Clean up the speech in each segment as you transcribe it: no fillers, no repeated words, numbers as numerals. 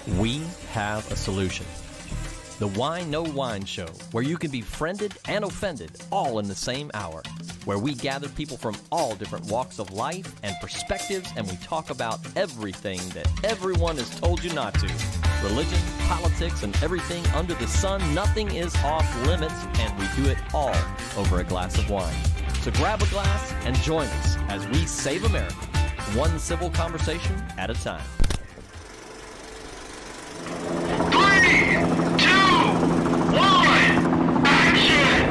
we have a solution. The Whine No Whine Show, where you can be friended and offended all in the same hour, where we gather people from all different walks of life and perspectives, and we talk about everything that everyone has told you not to. Religion, politics, and everything under the sun. Nothing is off limits, and we do it all over a glass of wine. So grab a glass and join us as we save America, one civil conversation at a time. 3, 2, 1, action!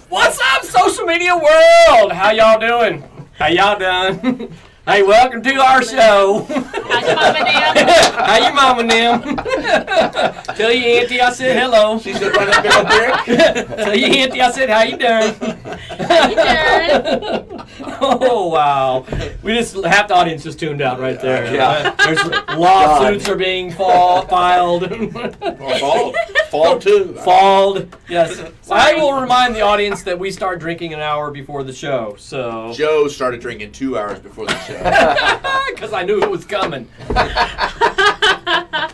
What's up, social media world? How y'all doing? How y'all doing? Hey, welcome to our show. How's your mama, Nim? How you mama, Nim? Tell your auntie I said hello. She's just running up a brick. Tell your auntie I said how you doing? How you doing? Oh, wow. We just, half the audience just tuned out right there. Yeah. There's lawsuits are being filed. Fall too. Falled. Yes. I will remind the audience that we start drinking an hour before the show. So Joe started drinking 2 hours before the show. because I knew it was coming.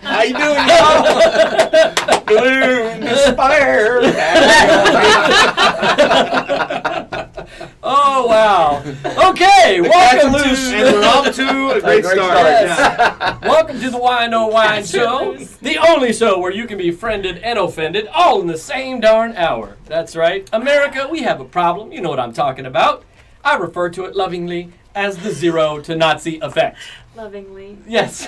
How you doing, y'all? Gloom, despair. Oh, wow. Okay, welcome to... And we're off to a great start. Yes. Welcome to the Whine No Whine Show, the only show where you can be friended and offended all in the same darn hour. That's right. America, we have a problem. You know what I'm talking about. I refer to it lovingly as the zero to Nazi effect. Lovingly. Yes.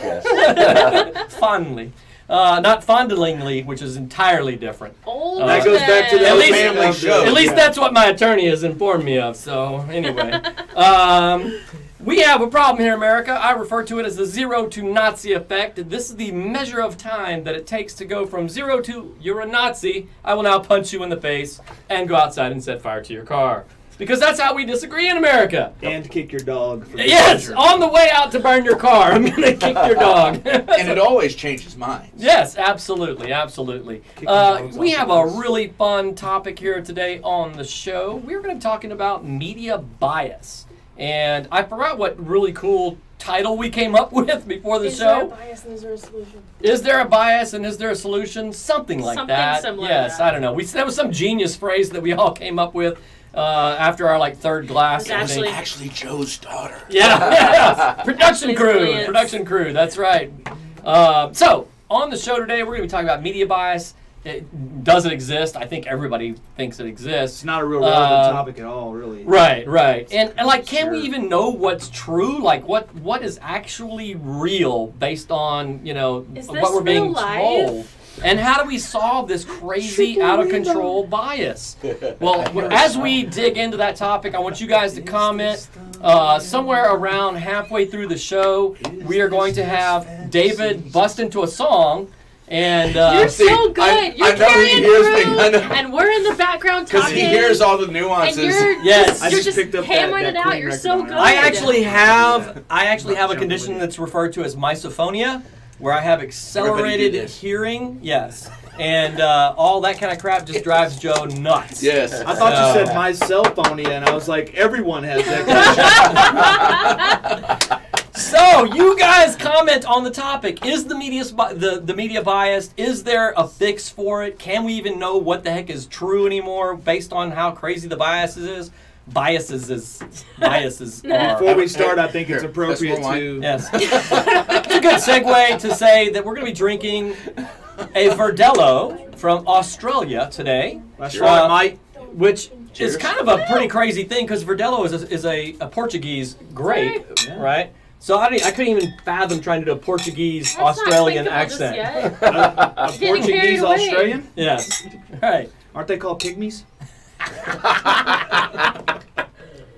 Fondly. Not fondlingly, which is entirely different. Old That goes back to the At least- family show. At least that's what my attorney has informed me of. So anyway, we have a problem here, America. I refer to it as the zero to Nazi effect. This is the measure of time that it takes to go from zero to you're a Nazi. I will now punch you in the face and go outside and set fire to your car. Because that's how we disagree in America. And kick your dog. For Yes, pleasure. on the way out to burn your car, I'm going to kick your dog. And it always changes minds. Yes, absolutely, absolutely. We have a really fun topic here today on the show. We're going to be talking about media bias. And I forgot what really cool title we came up with before the Is there a show. bias and is there a solution? Is there a bias and is there a solution? Something like Something that. similar to Yes, that. I don't know. That was some genius phrase that we all came up with after our third glass. It's I think. Actually, Joe's daughter. Yeah, production crew, Brilliant. production crew. That's right. So on the show today, we're going to be talking about media bias. Does it exist? I think everybody thinks it exists. It's not a real relevant topic at all, really. Right, right. And can we Sure. even know what's true? Like what is actually real based on Is what this we're being real life? told? And how do we solve this crazy, out of control bias? Well, as we dig into that topic, I want you guys to comment. Somewhere around halfway through the show, we are going to have David bust into a song. And You're See, so good. I You're know he carrying hears me. through, I know. and we're in the background Because talking. he hears all the and nuances. you're Yes. I you're just just picked up hammering that it out. Queen You're record so on it. good. I actually have a Not condition jumping with that's referred to as misophonia, where I have accelerated this. hearing. Yes, and all that kind of crap just drives Joe nuts. Yes. I thought you said my cell phone, and I was like, everyone has that condition. So you guys comment on the topic. Is the media biased? Is there a fix for it? Can we even know what the heck is true anymore based on how crazy the biases are? Before we start, I think it's Here, appropriate that's more to... Yes. It's a good segue to say that we're going to be drinking a Verdelho from Australia today. That's right, Mike. Which Cheers. is kind of a pretty crazy thing because Verdelho is a Portuguese grape, right? So I couldn't even fathom trying to do a Portuguese Let's not Australian think about this accent. yet. A Getting carried Portuguese away. Australian? Yes. Right. Aren't they called pygmies?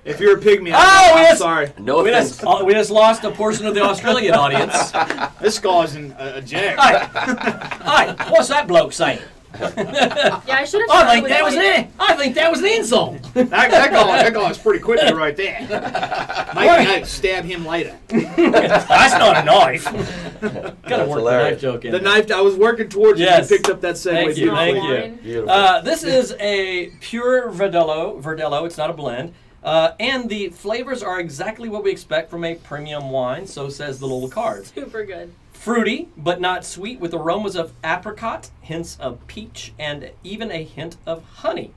If you're a pygmy, Oh, I'm yes. sorry. No We offense. just lost a portion of the Australian audience. This guy's a jack. Hi, what's that bloke saying? Yeah, I should have. I think that was an insult. That guy's pretty quickly right there. Might stab him later. That's not a knife. Gotta work the knife joke in. The knife, I was working towards you. Yes. You picked up that segue. Thank you, beautifully. thank you. Beautiful. This is a pure Verdelho. It's not a blend. And the flavors are exactly what we expect from a premium wine, so says the little card. Super good. Fruity, but not sweet, with aromas of apricot, hints of peach, and even a hint of honey.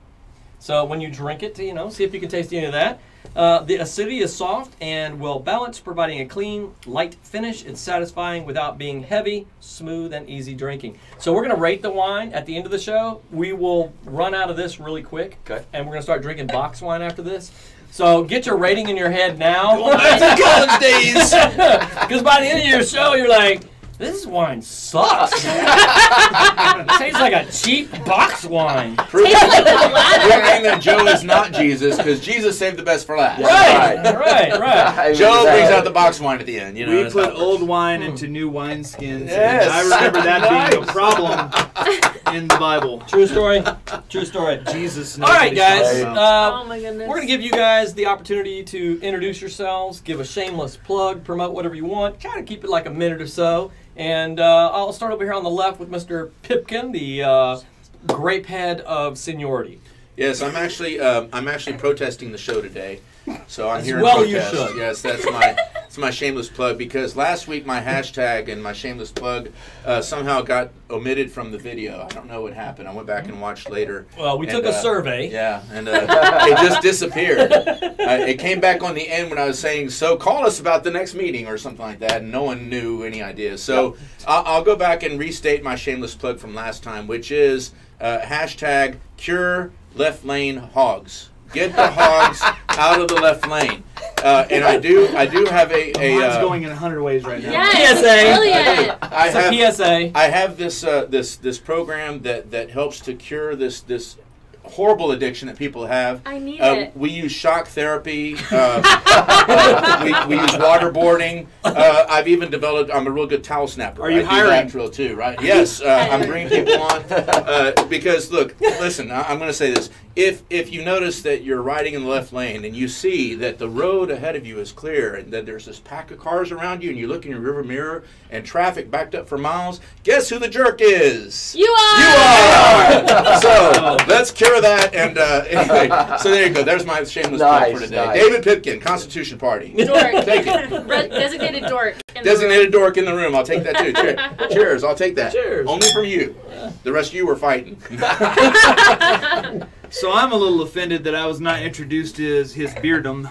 So when you drink it, see if you can taste any of that. The acidity is soft and well balanced, providing a clean, light finish. It's satisfying without being heavy, smooth, and easy drinking. So we're going to rate the wine at the end of the show. We will run out of this really quick, and we're going to start drinking box wine after this. So get your rating in your head now. Back to college days. Because by the end of your show, you're like, this wine sucks. It tastes like a cheap box wine. Proving that Joe is not Jesus, because Jesus saved the best for last. Right. Joe brings out the box wine at the end. We put old wine into new wineskins. Yes. And I remember that being a problem in the Bible. True story. True story. Jesus knows. All right, guys. Oh my goodness. We're going to give you guys the opportunity to introduce yourselves, give a shameless plug, promote whatever you want. Kind of keep it like a minute or so. And I'll start over here on the left with Mr. Pipkin, the grape head of seniority. Yes, I'm actually protesting the show today, so I'm here in well you protest. should. Yes, that's my shameless plug, because last week my hashtag and my shameless plug somehow got omitted from the video. I don't know what happened. I went back and watched later. Well, we took a survey. Yeah, and it just disappeared. It came back on the end when I was saying, so call us about the next meeting or something like that, and no one knew any ideas. So I'll go back and restate my shameless plug from last time, which is hashtag cure left lane hogs. Get the hogs out of the left lane. And I do have a Mine's going in 100 ways right now. Yes, PSA. brilliant. It's a PSA. I have this program that helps to cure this horrible addiction that people have. I need it. We use shock therapy. We use waterboarding. I've even developed. I'm a real good towel snapper. Are you I do hiring? that drill too, right? Yes, I'm bringing people on because look, listen. I'm going to say this. If you notice that you're riding in the left lane and you see that the road ahead of you is clear and that there's this pack of cars around you and you look in your rear mirror and traffic backed up for miles, guess who the jerk is? You are. You are. So let's cure that. And anyway, so there you go. There's my shameless plug for today. Nice. David Pipkin, Constitution Party. Dork. Take it. Designated dork. in the Designated dork in the room. I'll take that too. Cheers. I'll take that. Cheers. Only from you. The rest of you were fighting. So I'm a little offended that I was not introduced as his beardum.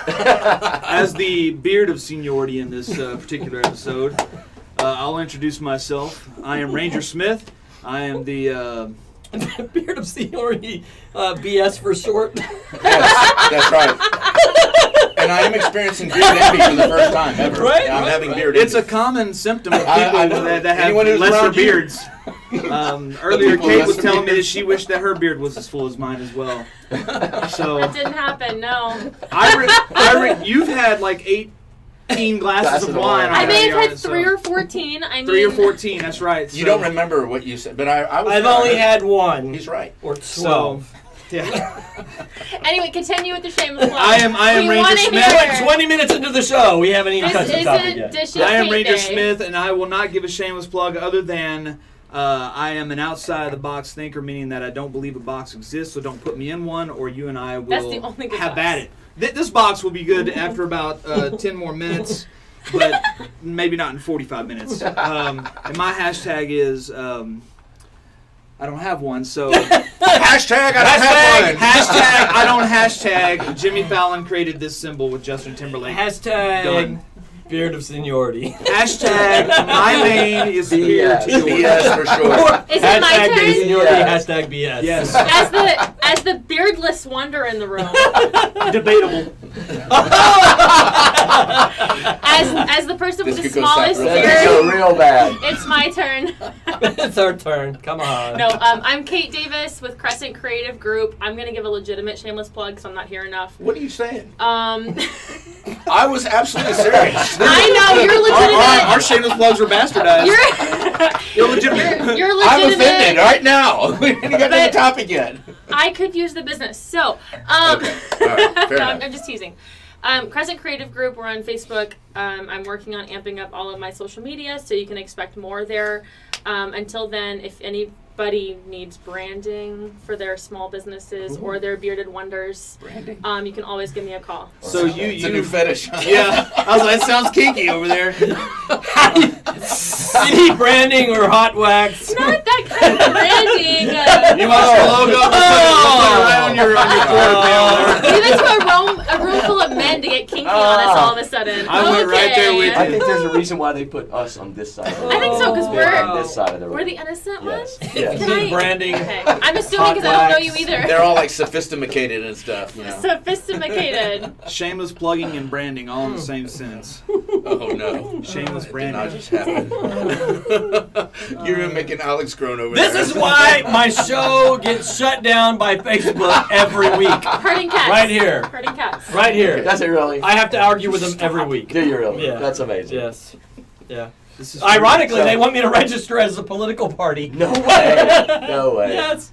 As the beard of seniority in this particular episode, I'll introduce myself. I am Ranger Smith. I am the... Beard of seniority, BS for short. Yes, that's right. And I am experiencing beard envy for the first time ever. Right? Yeah, I'm having beard It's envy. a common symptom of people I know. that have Anyone who's lesser around you. beards. Earlier, people Kate with was lesser telling me that beards. she wished that her beard was as full as mine as well. So That didn't happen, no. you've had like 18 glasses of wine. I may have already, had so- 3 or 14. I mean, 3 or 14, that's right. You don't remember what you said, but I was. I've only had one. He's right. Or 12. So, yeah. Anyway, continue with the shameless plug. I am We Ranger wanna Smith. hear- Like 20 minutes into the show, we haven't even touched the This topic isn't yet. Dishes I am Hate Ranger Day. Smith, and I will not give a shameless plug other than I am an outside-the-box thinker, meaning that I don't believe a box exists, so don't put me in one, or you and I will That's the only good have box. at it. This box will be good after about 10 more minutes, but maybe not in 45 minutes. And my hashtag is... I don't have one, so... Hashtag I don't have one. Hashtag I don't hashtag. Jimmy Fallon created this symbol with Justin Timberlake. Hashtag Done. beard of seniority. Hashtag my lane is here to yours. BS for sure. Is it my Hashtag beard of turn? seniority, Yes. hashtag BS. Yes. As the beardless wonder in the room. Debatable. As the person with This the could go smallest separate. That's beard. so real bad. It's my turn. It's our turn. Come on. No, I'm Kate Davis with Crescent Creative Group. I'm gonna give a legitimate shameless plug because I'm not here enough. What are you saying? I I was absolutely serious. know you're legitimate. Our shameless plugs are bastardized. You're Illegitimate. you're I'm legitimate. offended right now. We haven't got to the But- topic yet. I could use the business. So, Okay. All right. Fair no, enough. I'm just teasing. Crescent Creative Group, we're on Facebook. I'm working on amping up all of my social media, so you can expect more there. Until then, if anybody needs branding for their small businesses or their bearded wonders, Branding. you can always give me a call. So It's a new fetish. Yeah, I was like, that sounds kinky over there. CD branding or hot wax? Not that kind of branding. You want your logo? Put it right on your quarter panel. Leave it to a room full of men to get kinky on us all of a sudden. I went right there with I think there's a reason why they put us on this side. I think so, because They're on we're this side of the room. the innocent Yes. ones. Yes. Can I- branding. Okay. I'm assuming because I don't know you either. They're all like sophisticated and stuff, you know. Sophisticated. Shameless plugging and branding all in the same sentence. Oh no. Shameless Did branding. not just happen. You're making Alex groan over This there. is why my show gets shut down by Facebook every week. Herding cats. Right here. Herding cats. Right here. Does it really? I have to argue with them every week. Do you really? Yeah. That's amazing. Yes. Yeah. This is Ironically, they want me to register as a political party. No way. No way. Yes.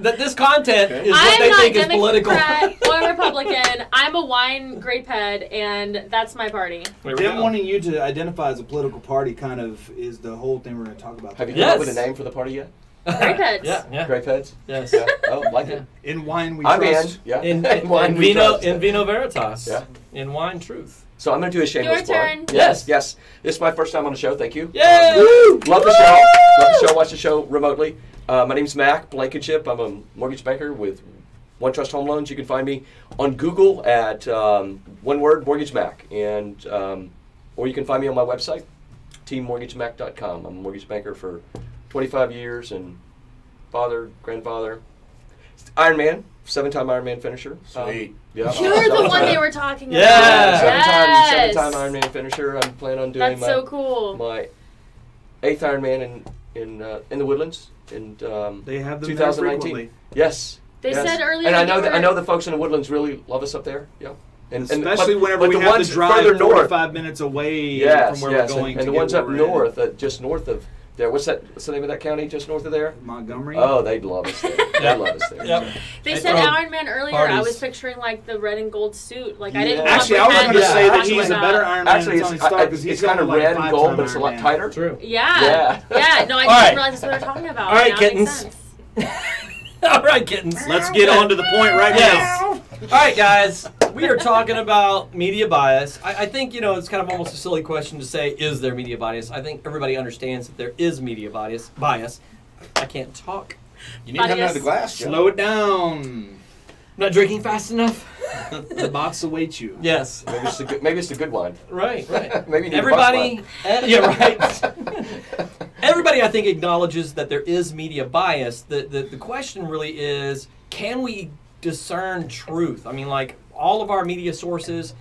This content is what I'm they not think is political. Democrat or Republican. I'm a wine grape head, and that's my party. There we Them go. wanting you to identify as a political party kind of is the whole thing we're going to talk about Have you today. come up Yes. with a name for the party yet? Grape heads. Yeah. Yeah. Grape heads? Yes. Yeah. Oh, like it. In wine we I'm trust. in. Yeah. In Wine we vino trust. in vino veritas. Yeah. In wine truth. So I'm going to do a shameless Your plug. turn. Yes, yes. This is my first time on the show. Thank you. Yay! Woo! Love the show. Love the show. Watch the show remotely. My name's Mac Blankenship. I'm a mortgage banker with One Trust Home Loans. You can find me on Google at one word Mortgage Mac, and or you can find me on my website, teammortgagemac.com. I'm a mortgage banker for 25 years and father, grandfather, Ironman, 7-time Ironman finisher. Sweet. Yeah. You're the one they were talking Yeah. about. Seven-time Yes. Ironman finisher. I'm planning on doing That's so cool. my 8th Ironman in the Woodlands in They have them there 2019. frequently. Yes. They yes. said earlier and I you know that I were- know the folks in the Woodlands really love us up there. Yeah. Especially but whenever we the have ones to drive further north. 45 minutes away Yes, from where yes, we're going. and to the get ones where up we're north, at. just north of there. What's the name of that county just north of there? Montgomery. Oh, they'd love us there. They love us there. Yep. They They said throw Iron Man earlier. I parties. was picturing like the red and gold suit. Like I Yeah. didn't. Actually, I was going to Yeah, say that actually- he's a better Iron Man Actually, than Tony it's, Stark because he's it's kind of going red like and gold, 5-time but it's a Iron lot Man. tighter. True. Yeah. Yeah. Yeah. No, I All right. didn't realize that's what they're talking about. All right, Now it makes kittens. sense. All right, kittens. Let's get on to the point right Yes. now. All right, guys. We are talking about media bias. I think, it's kind of almost a silly question to say, is there media bias? I think everybody understands that there is media bias. I can't talk. You need to have another glass, Joe. Slow it down. I'm not drinking fast enough. The box awaits you. Yes. Maybe it's the good wine. Right. Maybe you need Everybody, yeah, right. Everybody, I think, acknowledges that there is media bias. The question really is, can we discern truth? I mean, like, all of our media sources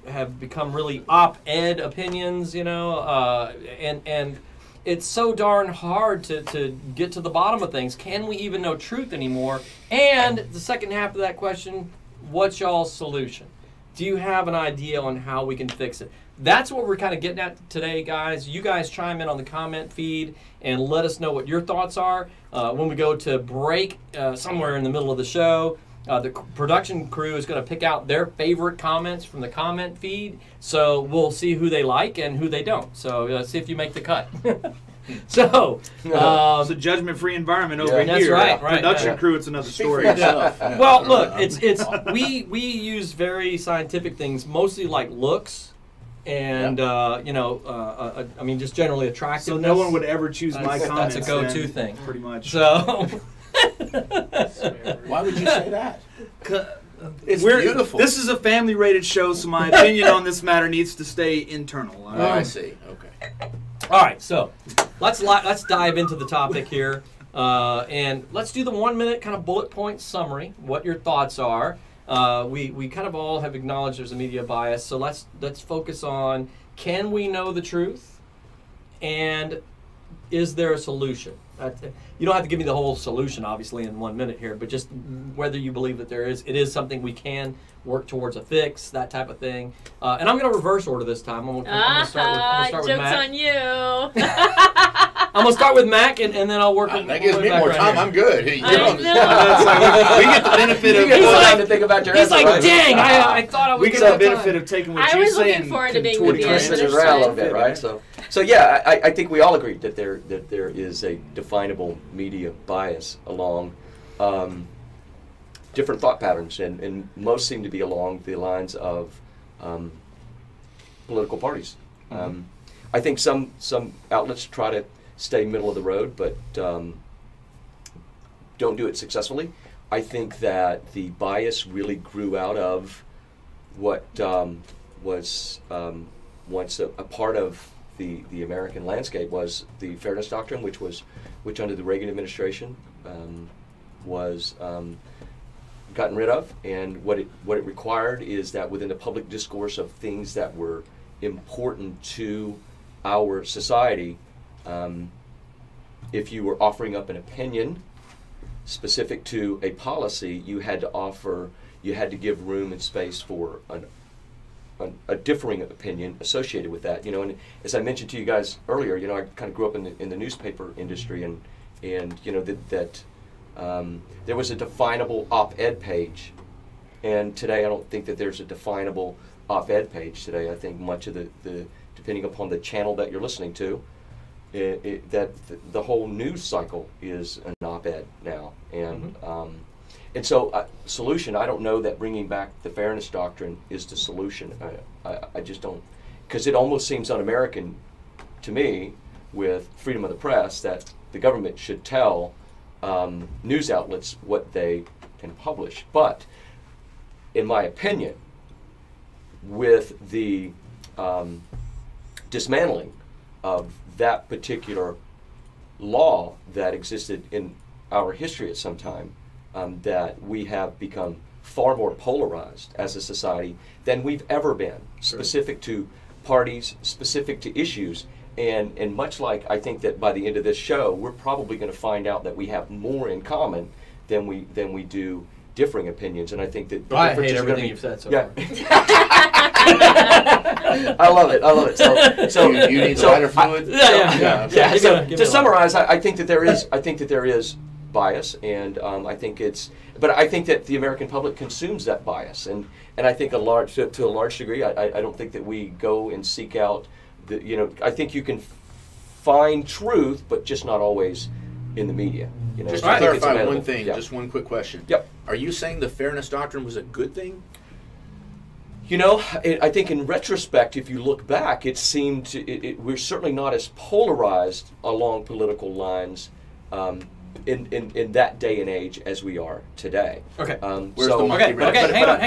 have become really op-ed opinions, and it's so darn hard to get to the bottom of things. Can we even know truth anymore? And the second half of that question, what's y'all's solution? Do you have an idea on how we can fix it? That's what we're kind of getting at today, guys. You guys chime in on the comment feed and let us know what your thoughts are. When we go to break somewhere in the middle of the show, the production crew is going to pick out their favorite comments from the comment feed. So we'll see who they like and who they don't. So see if you make the cut. So, It's a judgment-free environment over Yeah. here. That's right, right, Production yeah. crew, it's another Speak for story. yourself. well, look, we use very scientific things, mostly like looks, and I mean, just generally So attractiveness. no one would ever choose my That's comments. a go-to then, thing. Pretty much. So, Why would you say that? It's We're- beautiful. This is a family-rated show, so my opinion on this matter needs to stay internal. All Oh, I right? see. Okay. all right, so let's dive into the topic here, and let's do the 1 minute kind of bullet point summary. What your thoughts are. We kind of all have acknowledged there's a media bias, so let's focus on, can we know the truth, and is there a solution? You don't have to give me the whole solution, obviously, in 1 minute here, but just whether you believe that it is something we can work towards a fix, that type of thing. And I'm going to reverse order this time. I'm going to start with Joke's Matt. on you. I'm gonna start with Mac, and then I'll work. That gives me more time. I'm good. I You're on the- know. We get the benefit You of get more like- time to think about your He's answer, like, right? dang, I thought I was we get gonna the have benefit time. of taking what I you was say looking and forward to being contorting the it. Twist it answer. around a little bit, right? So yeah, I think we all agree that there is a definable media bias along different thought patterns, and most seem to be along the lines of political parties. I think some outlets try to stay middle of the road, but don't do it successfully. I think that the bias really grew out of what was once a part of the American landscape was the fairness doctrine, which under the Reagan administration was gotten rid of, and what it required is that within the public discourse of things that were important to our society, if you were offering up an opinion specific to a policy, you had to give room and space for a differing opinion associated with that. And as I mentioned to you guys earlier, I kind of grew up in the newspaper industry, and that there was a definable op-ed page, and today I don't think that there's a definable op-ed page today. I think much of the depending upon the channel that you're listening to, that the whole news cycle is an op-ed now, and and so solution. I don't know that bringing back the fairness doctrine is the solution. I just don't, because it almost seems un-American to me with freedom of the press that the government should tell news outlets what they can publish. But in my opinion, with the dismantling of that particular law that existed in our history at some time, that we have become far more polarized as a society than we've ever been, specific to parties, specific to issues. And much like I think that by the end of this show, we're probably going to find out that we have more in common than we do differing opinions. And I think that I hate everything you've said so far. I love it. So you need lighter fluid. Yeah. So to summarize, I think that there is bias, and I think that the American public consumes that bias, and I think to a large degree, I don't think that we go and seek out. I think you can find truth, but just not always in the media. Just I to think it's clarify available. one thing, Yeah. just one quick question. Yep. Are you saying the fairness doctrine was a good thing? I think in retrospect, if you look back, it seemed we're certainly not as polarized along political lines in that day and age as we are today. Okay. Where's the monkey wrench? hang on.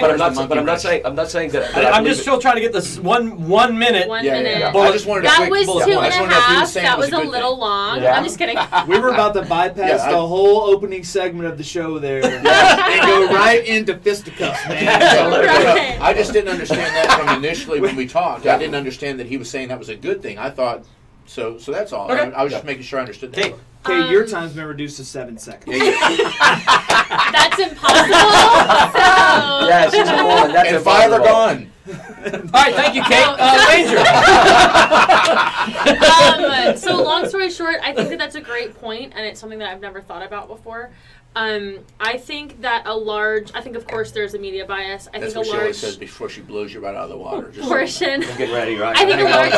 But I'm not saying that. I'm just still trying to get this 1 minute. 1 Yeah, minute. yeah. I just wanted a That quick was bullet 2 point. I and just a wanted to know if he was half. saying That it was was a a good little thing. long. Yeah. I'm just kidding. We were about to bypass Yeah, the whole opening segment of the show there and go right into fisticuffs, man. Right. I just didn't understand that from initially when we talked. I didn't understand that he was saying that was a good thing. I thought, so that's all. Okay. I was just making sure I understood that. Okay, your time's been reduced to 7 seconds. That's impossible. So. Yeah, she's a woman. That's And 5 are impossible. gone. All right, thank you, Kate. Ranger. So long story short, I think that that's a great point, and it's something that I've never thought about before. I think that I think of course there's a media bias. I That's think what a she always large says before she blows you right out of the water. Just portion. I'm getting ready, right? I think a large.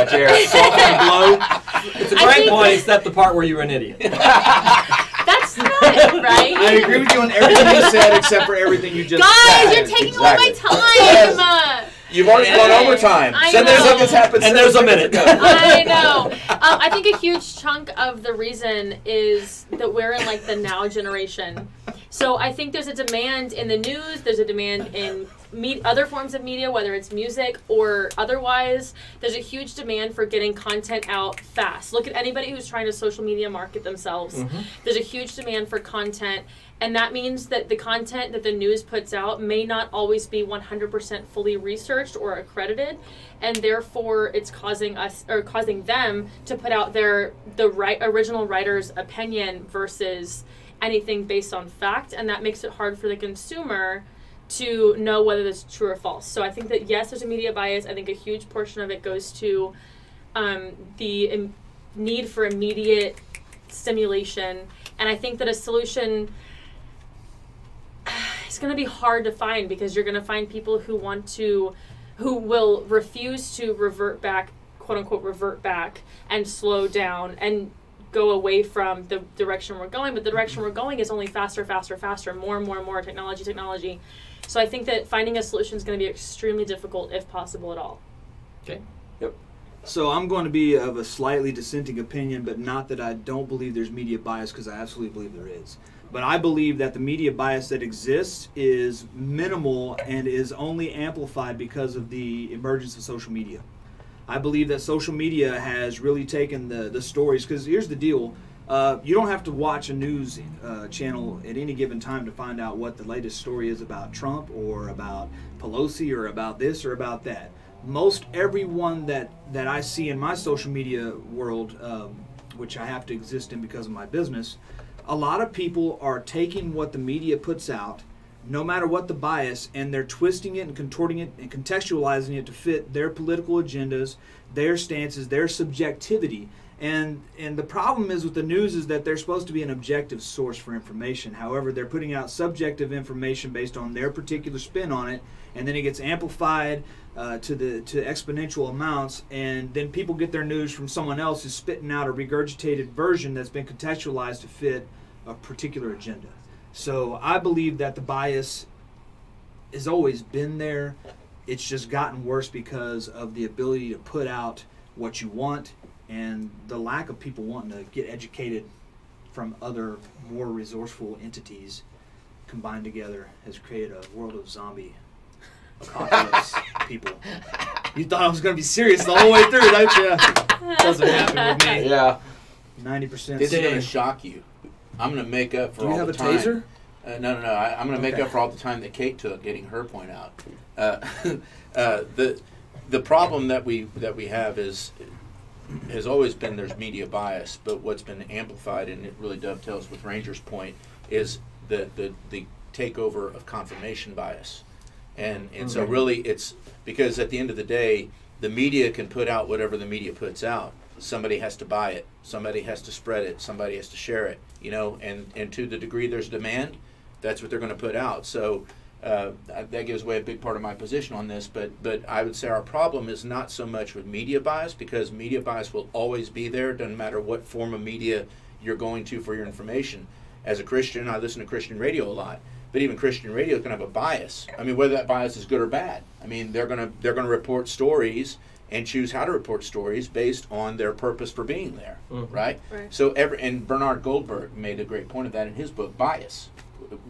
It's a I great think point, that- except the part where you were an idiot. That's not it, right? I agree with you on everything you said except for everything you just Guys, said. you're taking all my time. You've already gone overtime. I 7 know. seconds happened. And there's a minute. I know. I think a huge chunk of the reason is that we're in like the now generation. So I think there's a demand in the news. There's a demand in other forms of media, whether it's music or otherwise. There's a huge demand for getting content out fast. Look at anybody who's trying to social media market themselves. Mm-hmm. There's a huge demand for content. And that means that the content that the news puts out may not always be 100% fully researched or accredited, and therefore it's causing them to put out the original writer's opinion versus anything based on fact, and that makes it hard for the consumer to know whether that's true or false. So I think that yes, there's a media bias. I think a huge portion of it goes to the need for immediate stimulation. And I think that a solution is going to be hard to find, because you're going to find people who will refuse to revert back, quote unquote, revert back and slow down and go away from the direction we're going. But the direction we're going is only faster, faster, faster, more and more and more technology. So I think that finding a solution is going to be extremely difficult, if possible at all. Okay. Yep. So I'm going to be of a slightly dissenting opinion, but not that I don't believe there's media bias, because I absolutely believe there is. But I believe that the media bias that exists is minimal and is only amplified because of the emergence of social media. I believe that social media has really taken the stories, because here's the deal. You don't have to watch a news channel at any given time to find out what the latest story is about Trump or about Pelosi or about this or about that. Most everyone that I see in my social media world, which I have to exist in because of my business, a lot of people are taking what the media puts out, no matter what the bias, and they're twisting it and contorting it and contextualizing it to fit their political agendas, their stances, their subjectivity. And the problem is with the news is that they're supposed to be an objective source for information. However, they're putting out subjective information based on their particular spin on it, and then it gets amplified to exponential amounts, and then people get their news from someone else who's spitting out a regurgitated version that's been contextualized to fit a particular agenda. So I believe that the bias has always been there. It's just gotten worse because of the ability to put out what you want and the lack of people wanting to get educated from other more resourceful entities combined together has created a world of zombie apocalypse people. You thought I was going to be serious the whole way through, don't you? Doesn't happen with me. Yeah. 90% This is going to safe. shock you. I'm going to make up for Do you all have the a time. taser? No. I'm going to make Okay. up for all the time that Kate took getting her point out. The problem that we have has always been there's media bias, but what's been amplified, and it really dovetails with Ranger's point, is the takeover of confirmation bias. And so really it's because at the end of the day, the media can put out whatever the media puts out. Somebody has to buy it. Somebody has to spread it. Somebody has to share it. And to the degree there's demand, that's what they're going to put out. So that gives away a big part of my position on this. But I would say our problem is not so much with media bias, because media bias will always be there. Doesn't matter what form of media you're going to for your information. As a Christian, I listen to Christian radio a lot. But even Christian radio can have a bias. I mean, whether that bias is good or bad. I mean, they're gonna report stories and choose how to report stories based on their purpose for being there, right? So and Bernard Goldberg made a great point of that in his book, Bias,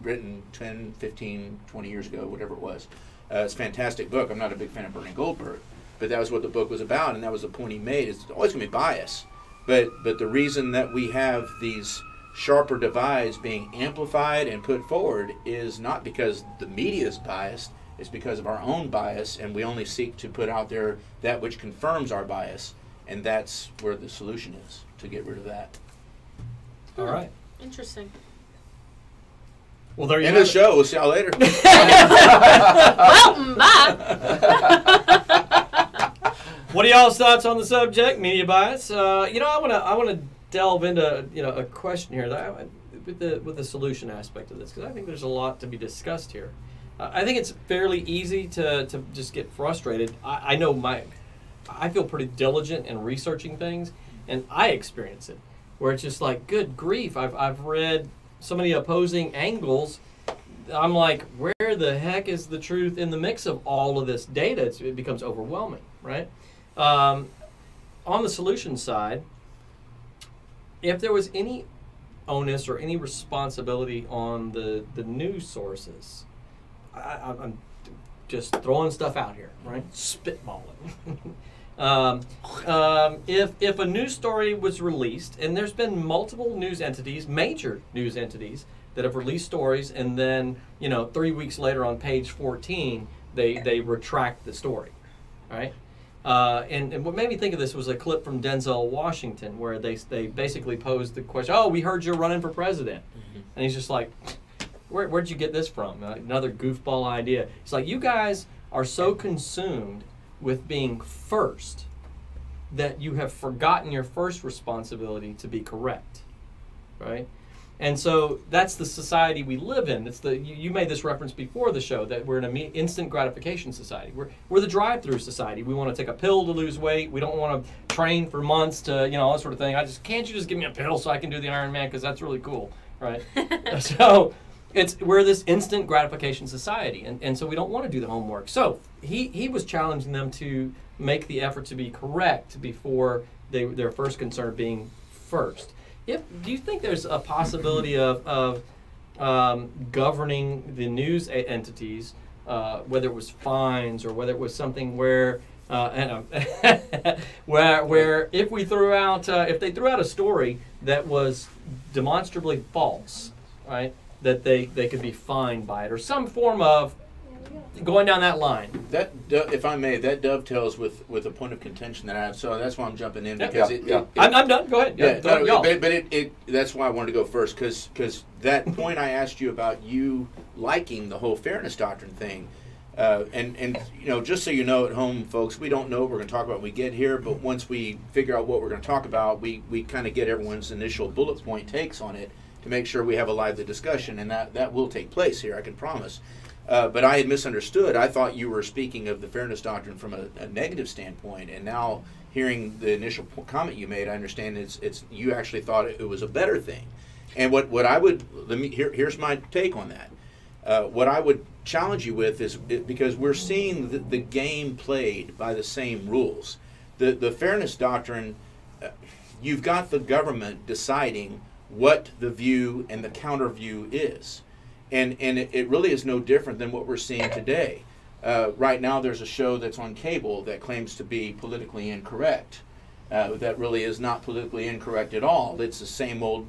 written 10, 15, 20 years ago, whatever it was. It's a fantastic book. I'm not a big fan of Bernard Goldberg, but that was what the book was about, and that was the point he made. It's always going to be bias. But the reason that we have these sharper divides being amplified and put forward is not because the media is biased, it's because of our own bias, and we only seek to put out there that which confirms our bias, and that's where the solution is, to get rid of that. All right. Interesting. Well, there you End have of the show. We'll see y'all later. Well, bye. What are y'all's thoughts on the subject, media bias? I want to delve into a question here that with the solution aspect of this, because I think there's a lot to be discussed here. I think it's fairly easy to just get frustrated. I know I feel pretty diligent in researching things, and I experience it where it's just like, good grief, I've read so many opposing angles. I'm like, where the heck is the truth in the mix of all of this data? It becomes overwhelming, right? On the solution side, if there was any onus or any responsibility on the news sources, I'm just throwing stuff out here, right? Spitballing. If a news story was released, and there's been multiple news entities, major news entities, that have released stories, and then 3 weeks later on page 14, they retract the story, right? And what made me think of this was a clip from Denzel Washington where they basically posed the question, "Oh, we heard you're running for president," and he's just like, "Where'd you get this from?" Another goofball idea. It's like, you guys are so consumed with being first that you have forgotten your first responsibility to be correct. right? And so that's the society we live in. It's you made this reference before the show that we're in an instant gratification society. We're the drive-through society. We want to take a pill to lose weight. We don't want to train for months to, all that sort of thing. Can't you just give me a pill so I can do the Ironman, because that's really cool, right? So we're this instant gratification society, and so we don't want to do the homework. So he was challenging them to make the effort to be correct before their first concern being first. Do you think there's a possibility of governing the news entities, whether it was fines or whether it was something where where if they threw out a story that was demonstrably false, right, that they could be fined by it, or some form of going down that line? That, if I may, that dovetails with a point of contention that I have. So that's why I'm jumping in, because I'm done. Go ahead. That's why I wanted to go first, because that point I asked you about you liking the whole fairness doctrine thing, and just so you know at home, folks, we don't know what we're going to talk about when we get here, but once we figure out what we're going to talk about, we kind of get everyone's initial bullet point takes on it to make sure we have a lively discussion, and that will take place here, I can promise. But I had misunderstood. I thought you were speaking of the fairness doctrine from a negative standpoint, and now hearing the initial comment you made, I understand it's you actually thought it was a better thing. And what I would here's my take on that. What I would challenge you with is because we're seeing the game played by the same rules. The fairness doctrine, you've got the government deciding what the view and the counter view is. And it really is no different than what we're seeing today. Right now there's a show that's on cable that claims to be politically incorrect. That really is not politically incorrect at all. It's the same old,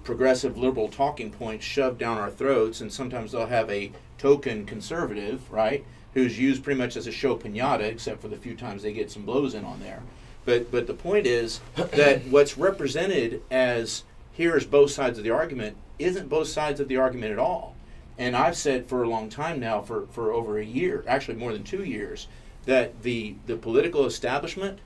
progressive liberal talking points shoved down our throats, and sometimes they'll have a token conservative, right, who's used pretty much as a show piñata, except for the few times they get some blows in on there. But the point is that what's represented as here's both sides of the argument isn't both sides of the argument at all. And I've said for a long time now, for over a year, actually more than 2 years, that the political establishment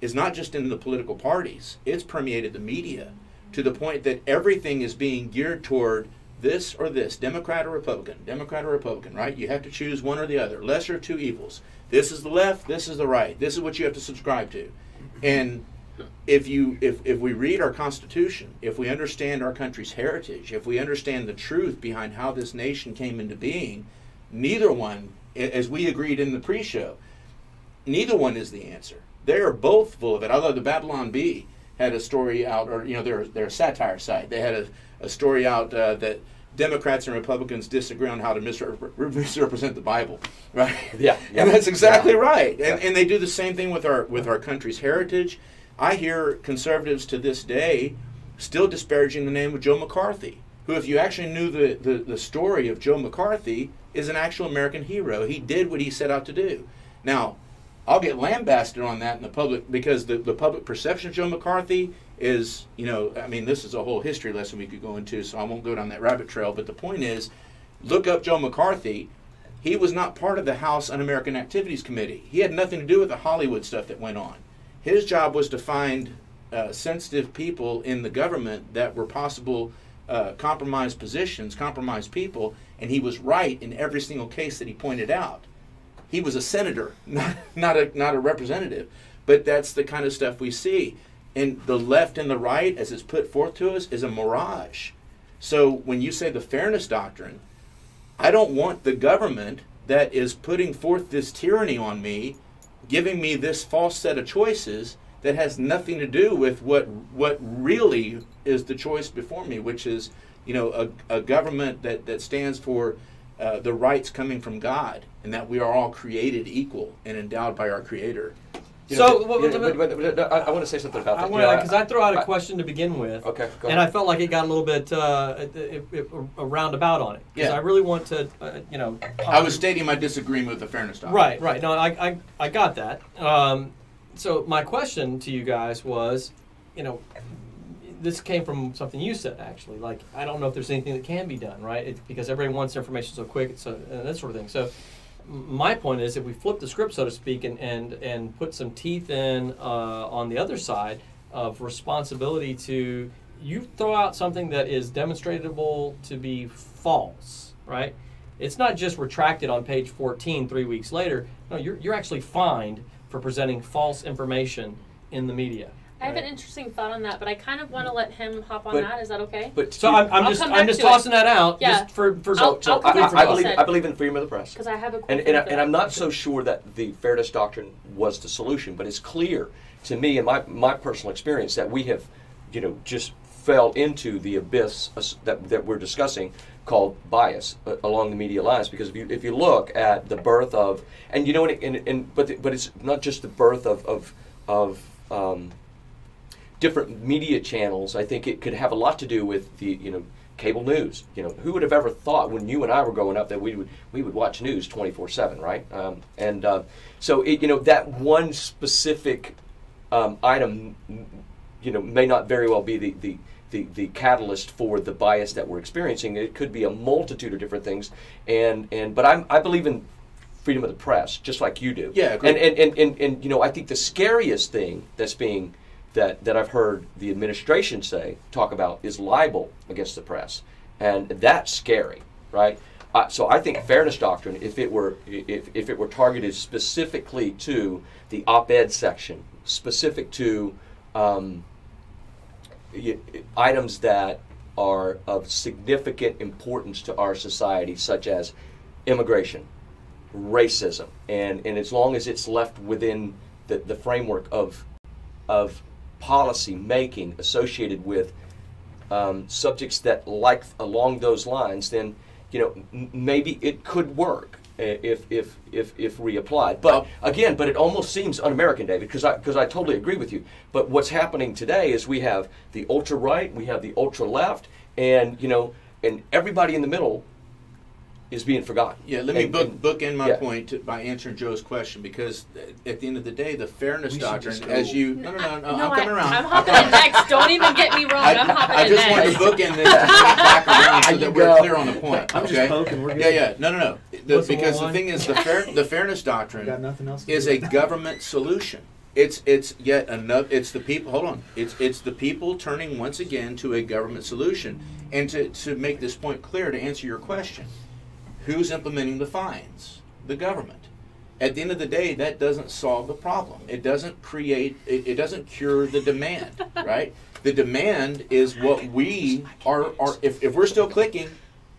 is not just in the political parties, it's permeated the media to the point that everything is being geared toward this or this, Democrat or Republican, right? You have to choose one or the other, lesser of two evils. This is the left, this is the right, this is what you have to subscribe to. And if we read our Constitution, if we understand our country's heritage, if we understand the truth behind how this nation came into being, neither one, as we agreed in the pre-show, neither one is the answer. They are both full of it. I love the Babylon Bee had a story out, or they're a satire site. They had a story out that Democrats and Republicans disagree on how to misrepresent the Bible, right? Yeah. And that's exactly right. And they do the same thing with our country's heritage. I hear conservatives to this day still disparaging the name of Joe McCarthy, who, if you actually knew the story of Joe McCarthy, is an actual American hero. He did what he set out to do. Now, I'll get lambasted on that in the public, because the public perception of Joe McCarthy is, this is a whole history lesson we could go into, so I won't go down that rabbit trail. But the point is, look up Joe McCarthy. He was not part of the House Un-American Activities Committee. He had nothing to do with the Hollywood stuff that went on. His job was to find sensitive people in the government that were possible compromised positions, compromised people, and he was right in every single case that he pointed out. He was a senator, not a representative. But that's the kind of stuff we see. And the left and the right, as it's put forth to us, is a mirage. So when you say the fairness doctrine, I don't want the government that is putting forth this tyranny on me, giving me this false set of choices that has nothing to do with what really is the choice before me, which is, a government that stands for the rights coming from God, and that we are all created equal and endowed by our Creator. I want to say something about that. Because I throw out a question to begin with. Okay, go ahead. And I felt like it got a little bit a roundabout on it. Because I really want to, I was stating my disagreement with the fairness doctrine. Right. No, I got that. So my question to you guys was, this came from something you said, actually. Like, I don't know if there's anything that can be done, right? Because everybody wants information so quick, that sort of thing. So my point is, if we flip the script, so to speak, and put some teeth in on the other side of responsibility to you throw out something that is demonstratable to be false, right? It's not just retracted on page 14 3 weeks later. No, you're actually fined for presenting false information in the media. I have an interesting thought on that, but I kind of want to let him hop on that. Is that okay? But So I'm just tossing that out. Yeah. Just for I'll come back to what you said. I believe in freedom of the press. Because I have a And I'm not so sure that the fairness doctrine was the solution, but it's clear to me in my personal experience that we have, just fell into the abyss that we're discussing called bias along the media lines. Because if you look at the birth of, but it's not just the birth of different media channels. I think it could have a lot to do with the cable news. Who would have ever thought when you and I were growing up that we would watch news 24/7, right? So that one specific item, may not very well be the catalyst for the bias that we're experiencing. It could be a multitude of different things, but I believe in freedom of the press, just like you do. Yeah, agreed. And I think the scariest thing that I've heard the administration talk about is libel against the press, and that's scary, right? So I think fairness doctrine, if it were targeted specifically to the op-ed section, specific to items that are of significant importance to our society, such as immigration, racism, and as long as it's left within the framework of policy making associated with subjects that along those lines, then maybe it could work if reapplied. But again, it almost seems un-American, David, because I totally agree with you. But what's happening today is we have the ultra right, we have the ultra left, and everybody in the middle is being forgotten. Yeah, let me bookend my point by answering Joe's question, because at the end of the day, the fairness doctrine, as you... No, I'm coming around. I'm hopping in next. Don't even get me wrong. I'm hopping in next. I just wanted to bookend this and bring it back around so that we're clear on the point. I'm just poking. We're good. Yeah. No. Because the thing is, the fairness doctrine is a government solution. It's yet another. It's the people. Hold on. It's the people turning once again to a government solution. And to make this point clear, to answer your question, who's implementing the fines? The government. At the end of the day, that doesn't solve the problem. It doesn't create. It doesn't cure the demand, right? The demand is what we are. If we're still clicking,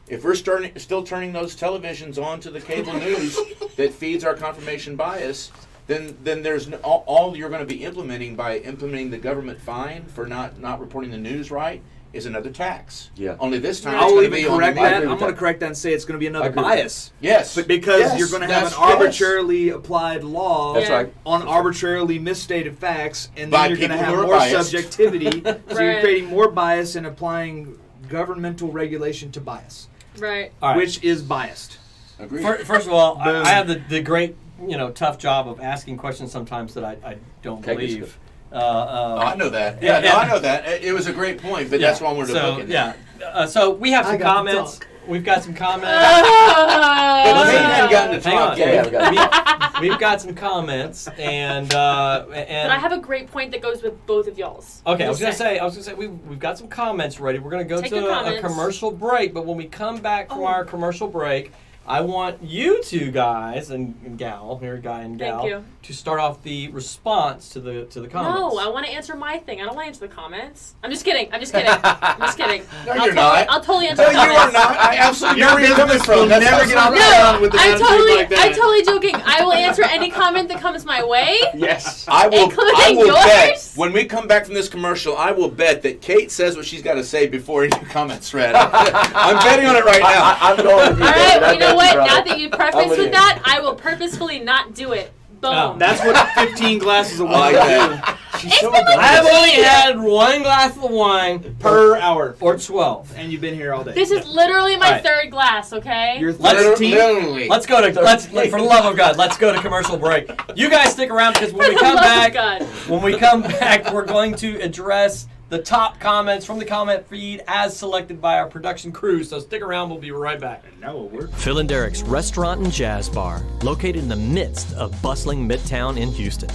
if we're still turning those televisions on to the cable news that feeds our confirmation bias, then there's all you're going to be implementing by implementing the government fine for not reporting the news right is another tax. Yeah. Only this time I'll it's going to even be correct that. on I'm going to correct that and say it's going to be another agree. bias. Yes. But because you're going to have an arbitrarily applied law That's right. on arbitrarily misstated facts, and By then you're going to people who have are more biased. subjectivity. So you're Right. creating more bias and applying governmental regulation to bias, Right. All right. which is biased. Agreed. First of all, Boom. I have the great, tough job of asking questions sometimes that I don't Okay, good believe. I know that. Yeah, No, yeah. I know that. It was a great point, but that's why I wanted to book it. So we have some I got to comments. talk. We've got some comments. But we haven't gotten to Hang talk on. yet. We've got some comments, and But I have a great point that goes with both of y'all's. okay, I was gonna say we've got some comments ready. We're gonna go Take to the a comments. commercial break, but when we come back from our commercial break, I want you two guys and gal, here guy and gal, Thank you. to start off the response to the comments. No, I want to answer my thing. I don't want to answer the comments. I'm just kidding. I'm just kidding. I'm just kidding. No, you're not. I'll totally answer No, the you comments. are not. I absolutely know Your where you're coming business will from. That's never get off absolutely the right. ground with an I'm attitude totally, like that. I'm totally joking. I will answer any comment that comes my way. Yes. I will Including bet, yours? when we come back from this commercial, I will bet that Kate says what she's got to say before any comments read. I'm betting on it right now. I'm going with you. All right, David. I well, you know bet what? brother. Now that you I'm preface with with you. that, I will purposefully not do it. Boom. Oh. That's what 15 glasses of I like wine that. do. She's so been like I have adorable. only had one glass of wine Per hour. or 12. And you've been here all day. This is literally my All right. third glass, okay? You're Let's- 13. Literally. Let's go to for the love of God, let's go to commercial break. You guys stick around because when we come Love back, God. we're going to address the top comments from the comment feed as selected by our production crew. So stick around, we'll be right back. And now it works. Phil and Derek's Restaurant and Jazz Bar, located in the midst of bustling Midtown in Houston.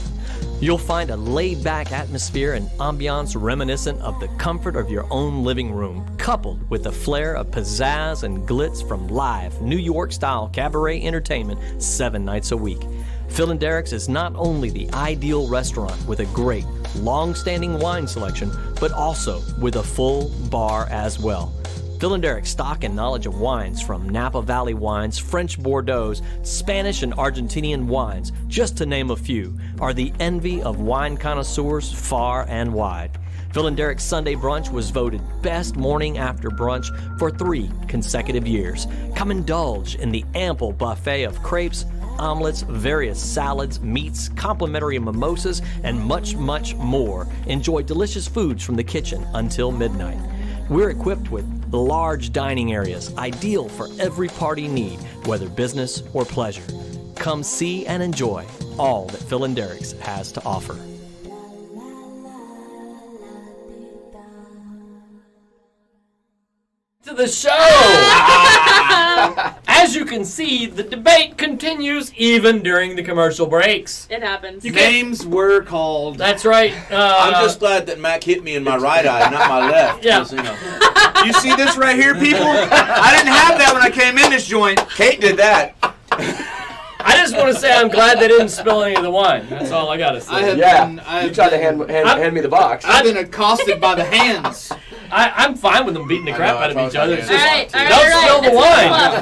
You'll find a laid-back atmosphere and ambiance reminiscent of the comfort of your own living room, coupled with a flair of pizzazz and glitz from live New York-style cabaret entertainment 7 nights a week. Phil and Derek's is not only the ideal restaurant with a great, long-standing wine selection, but also with a full bar as well. Phil and Derek's stock and knowledge of wines from Napa Valley wines, French Bordeaux's, Spanish and Argentinian wines, just to name a few, are the envy of wine connoisseurs far and wide. Phil and Derek's Sunday Brunch was voted best morning after brunch for 3 consecutive years. Come indulge in the ample buffet of crepes, omelets, various salads, meats, complimentary mimosas, and much, much more. Enjoy delicious foods from the kitchen until midnight. We're equipped with large dining areas, ideal for every party need, whether business or pleasure. Come see and enjoy all that Phil and Derek's has to offer. To the show! As you can see, the debate continues even during the commercial breaks. It happens. Names were called. That's right. I'm just glad that Mac hit me in my right eye, not my left. Yeah. 'cause, you know. You see this right here, people? I didn't have that when I came in this joint. Kate did that. I just want to say I'm glad they didn't spill any of the wine. That's all I got to say. I have Yeah, been, I you have tried to been- hand me the box. I've been accosted by the hands. I'm fine with them beating the crap out of each other. It's All just, right, all right, don't all spill right. the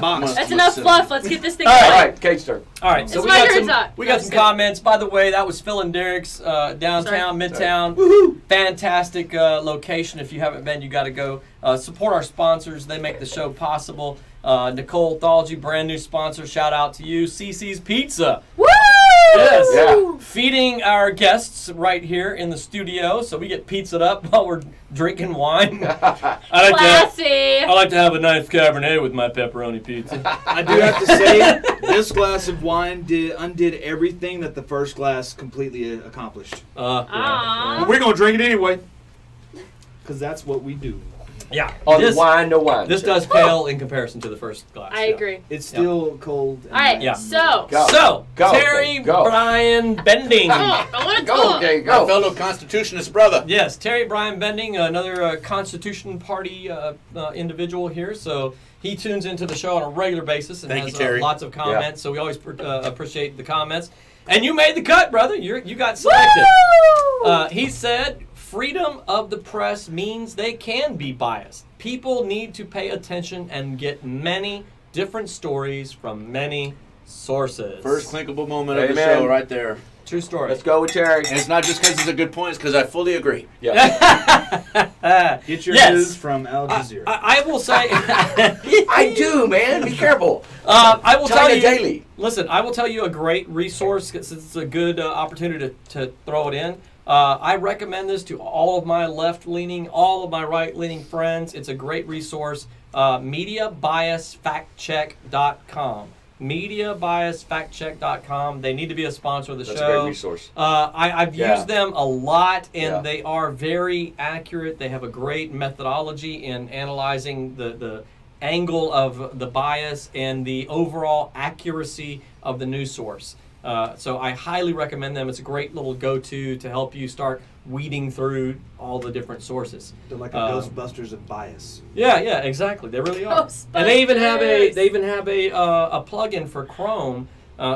wine. Box. That's enough fluff. Let's get this thing All right. All going. right, Kate's turn. All right, so It's we my got turn some to talk. we No, got just some kidding. comments. By the way, that was Phil and Derek's downtown, Midtown. Fantastic location. If you haven't been, you got to go support our sponsors. They make the show possible. Nicole Thalgy, brand new sponsor. Shout out to you. CC's Pizza. Woo! Yes. Yeah. Feeding our guests right here in the studio, so we get pizzaed up while we're drinking wine. I Classy. like to have a nice Cabernet with my pepperoni pizza. I do have to say, this glass of wine undid everything that the first glass completely accomplished. Aw. But we're going to drink it anyway. Because that's what we do. Yeah. On This, the wine, no wine. this does pale in comparison to the first glass. I yeah. agree. It's still cold. And All right, Yeah. so. Go. So, Go, Terry go. Bryan Bending. I want to Go, talk. okay, My go. fellow Constitutionist brother. Yes, Terry Bryan Bending, another Constitution Party individual here. So he tunes into the show on a regular basis and Thank has you, Terry. lots of comments. So we always appreciate the comments. And you made the cut, brother. You got selected. He said, freedom of the press means they can be biased. People need to pay attention and get many different stories from many sources. First clinkable moment of the Amen. show right there. True story. Let's go with Terry. And it's not just because it's a good point, it's because I fully agree. Yeah. Get your Yes. news from Al Jazeera. I will say... I do, man. Be careful. I will tell China you... Daily. Listen, I will tell you a great resource since it's a good opportunity to throw it in. I recommend this to all of my left-leaning, all of my right-leaning friends. It's a great resource. MediaBiasFactCheck.com. MediaBiasFactCheck.com. They need to be a sponsor of the That's show. a great resource. I've Yeah. used them a lot, and Yeah. they are very accurate. They have a great methodology in analyzing the angle of the bias and the overall accuracy of the news source. So I highly recommend them. It's a great little go-to to help you start weeding through all the different sources. They're like a Ghostbusters of bias. Yeah, and they really are. And they even have a plugin for Chrome,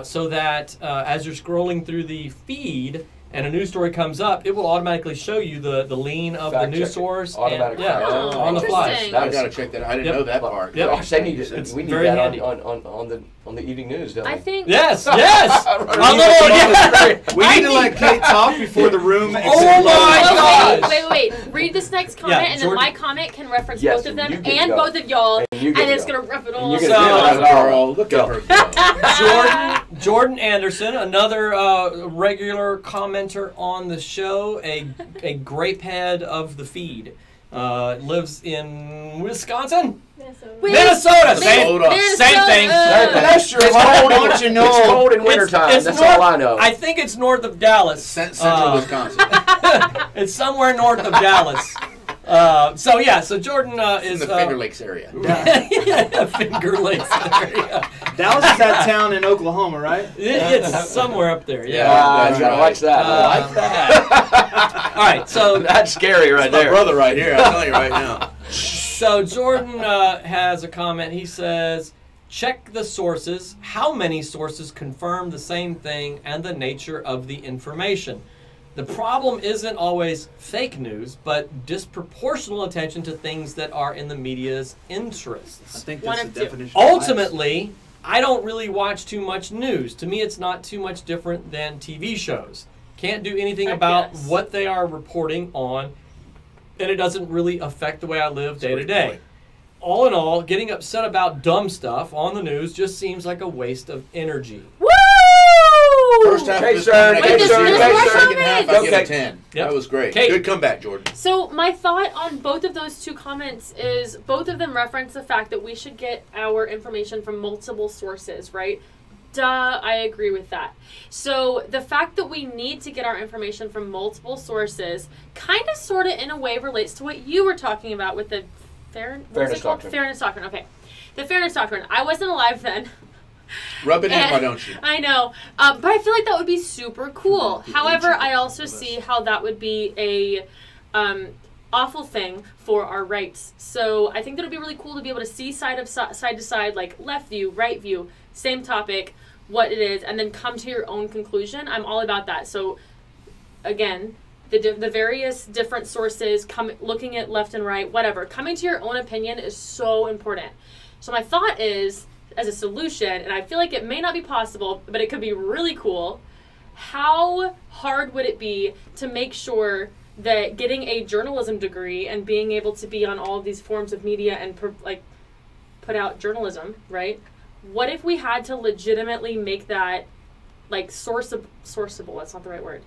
so that as you're scrolling through the feed and a news story comes up, it will automatically show you the lean of Fact the news check it. source. Automatic And, yeah, fact check. on the fly. Interesting. I gotta check that. I didn't Yep. know that part. Yep. Gosh, they need to, It's we need very that handy. on the evening news, don't we? I think. Yes. Right. A little, yeah. We need to let Kate talk before the room Oh explodes. my Oh, gosh. wait. Read this next comment, Yeah, and then Jordan. my comment can reference Yes, both of them and you get and to go. both of y'all, And and, you get to it's go. going to rub it And all. you're So- gonna do it. Girl, look at her go. Jordan Anderson, another regular commenter on the show, a grape head of the feed, lives in Wisconsin, Minnesota. Same thing. That's true. It's cold, don't you know? It's cold in wintertime. It's That's north, all I know. I think it's north of Dallas. Central Wisconsin. It's somewhere north of Dallas. So Jordan in is the Finger Lakes area. yeah, Finger Lakes area. Dallas is that town in Oklahoma, right? It's somewhere up there. Yeah. That's gotta right. watch that. I like that. All right. So That's scary right My there. brother right here, I'm telling you right now. So Jordan has a comment. He says, check the sources. How many sources confirm the same thing and the nature of the information? The problem isn't always fake news, but disproportional attention to things that are in the media's I interests. think One that's of the two. definition. of bias. Ultimately, I don't really watch too much news. To me, it's not too much different than TV shows. Can't do anything Heck about yes. what they are reporting on, and it doesn't really affect the way I live day to day. All in all, getting upset about dumb stuff on the news just seems like a waste of energy. Woo! First half Kate of this Stern, comment, Kate I give Stern, you Kate the Stern. second half, I give Okay. it 10. Yep. That was great. Kate. Good comeback, Jordan. So my thought on both of those two comments is both of them reference the fact that we should get our information from multiple sources, right? Duh, I agree with that. So the fact that we need to get our information from multiple sources kind of sort of in a way relates to what you were talking about with the Fairness doctrine. Fairness doctrine, okay. The fairness doctrine. I wasn't alive then. Rub it in, And- why don't you? I know, but I feel like that would be super cool. However, I also see how that would be a awful thing for our rights. So I think that would be really cool to be able to see side to side, like left view, right view, same topic, what it is, and then come to your own conclusion. I'm all about that. So again, the various different sources, looking at left and right, whatever, coming to your own opinion is so important. So my thought is, as a solution, and I feel like it may not be possible, but it could be really cool, how hard would it be to make sure that getting a journalism degree and being able to be on all of these forms of media and put out journalism, right? What if we had to legitimately make that like sourceable? That's not the right word.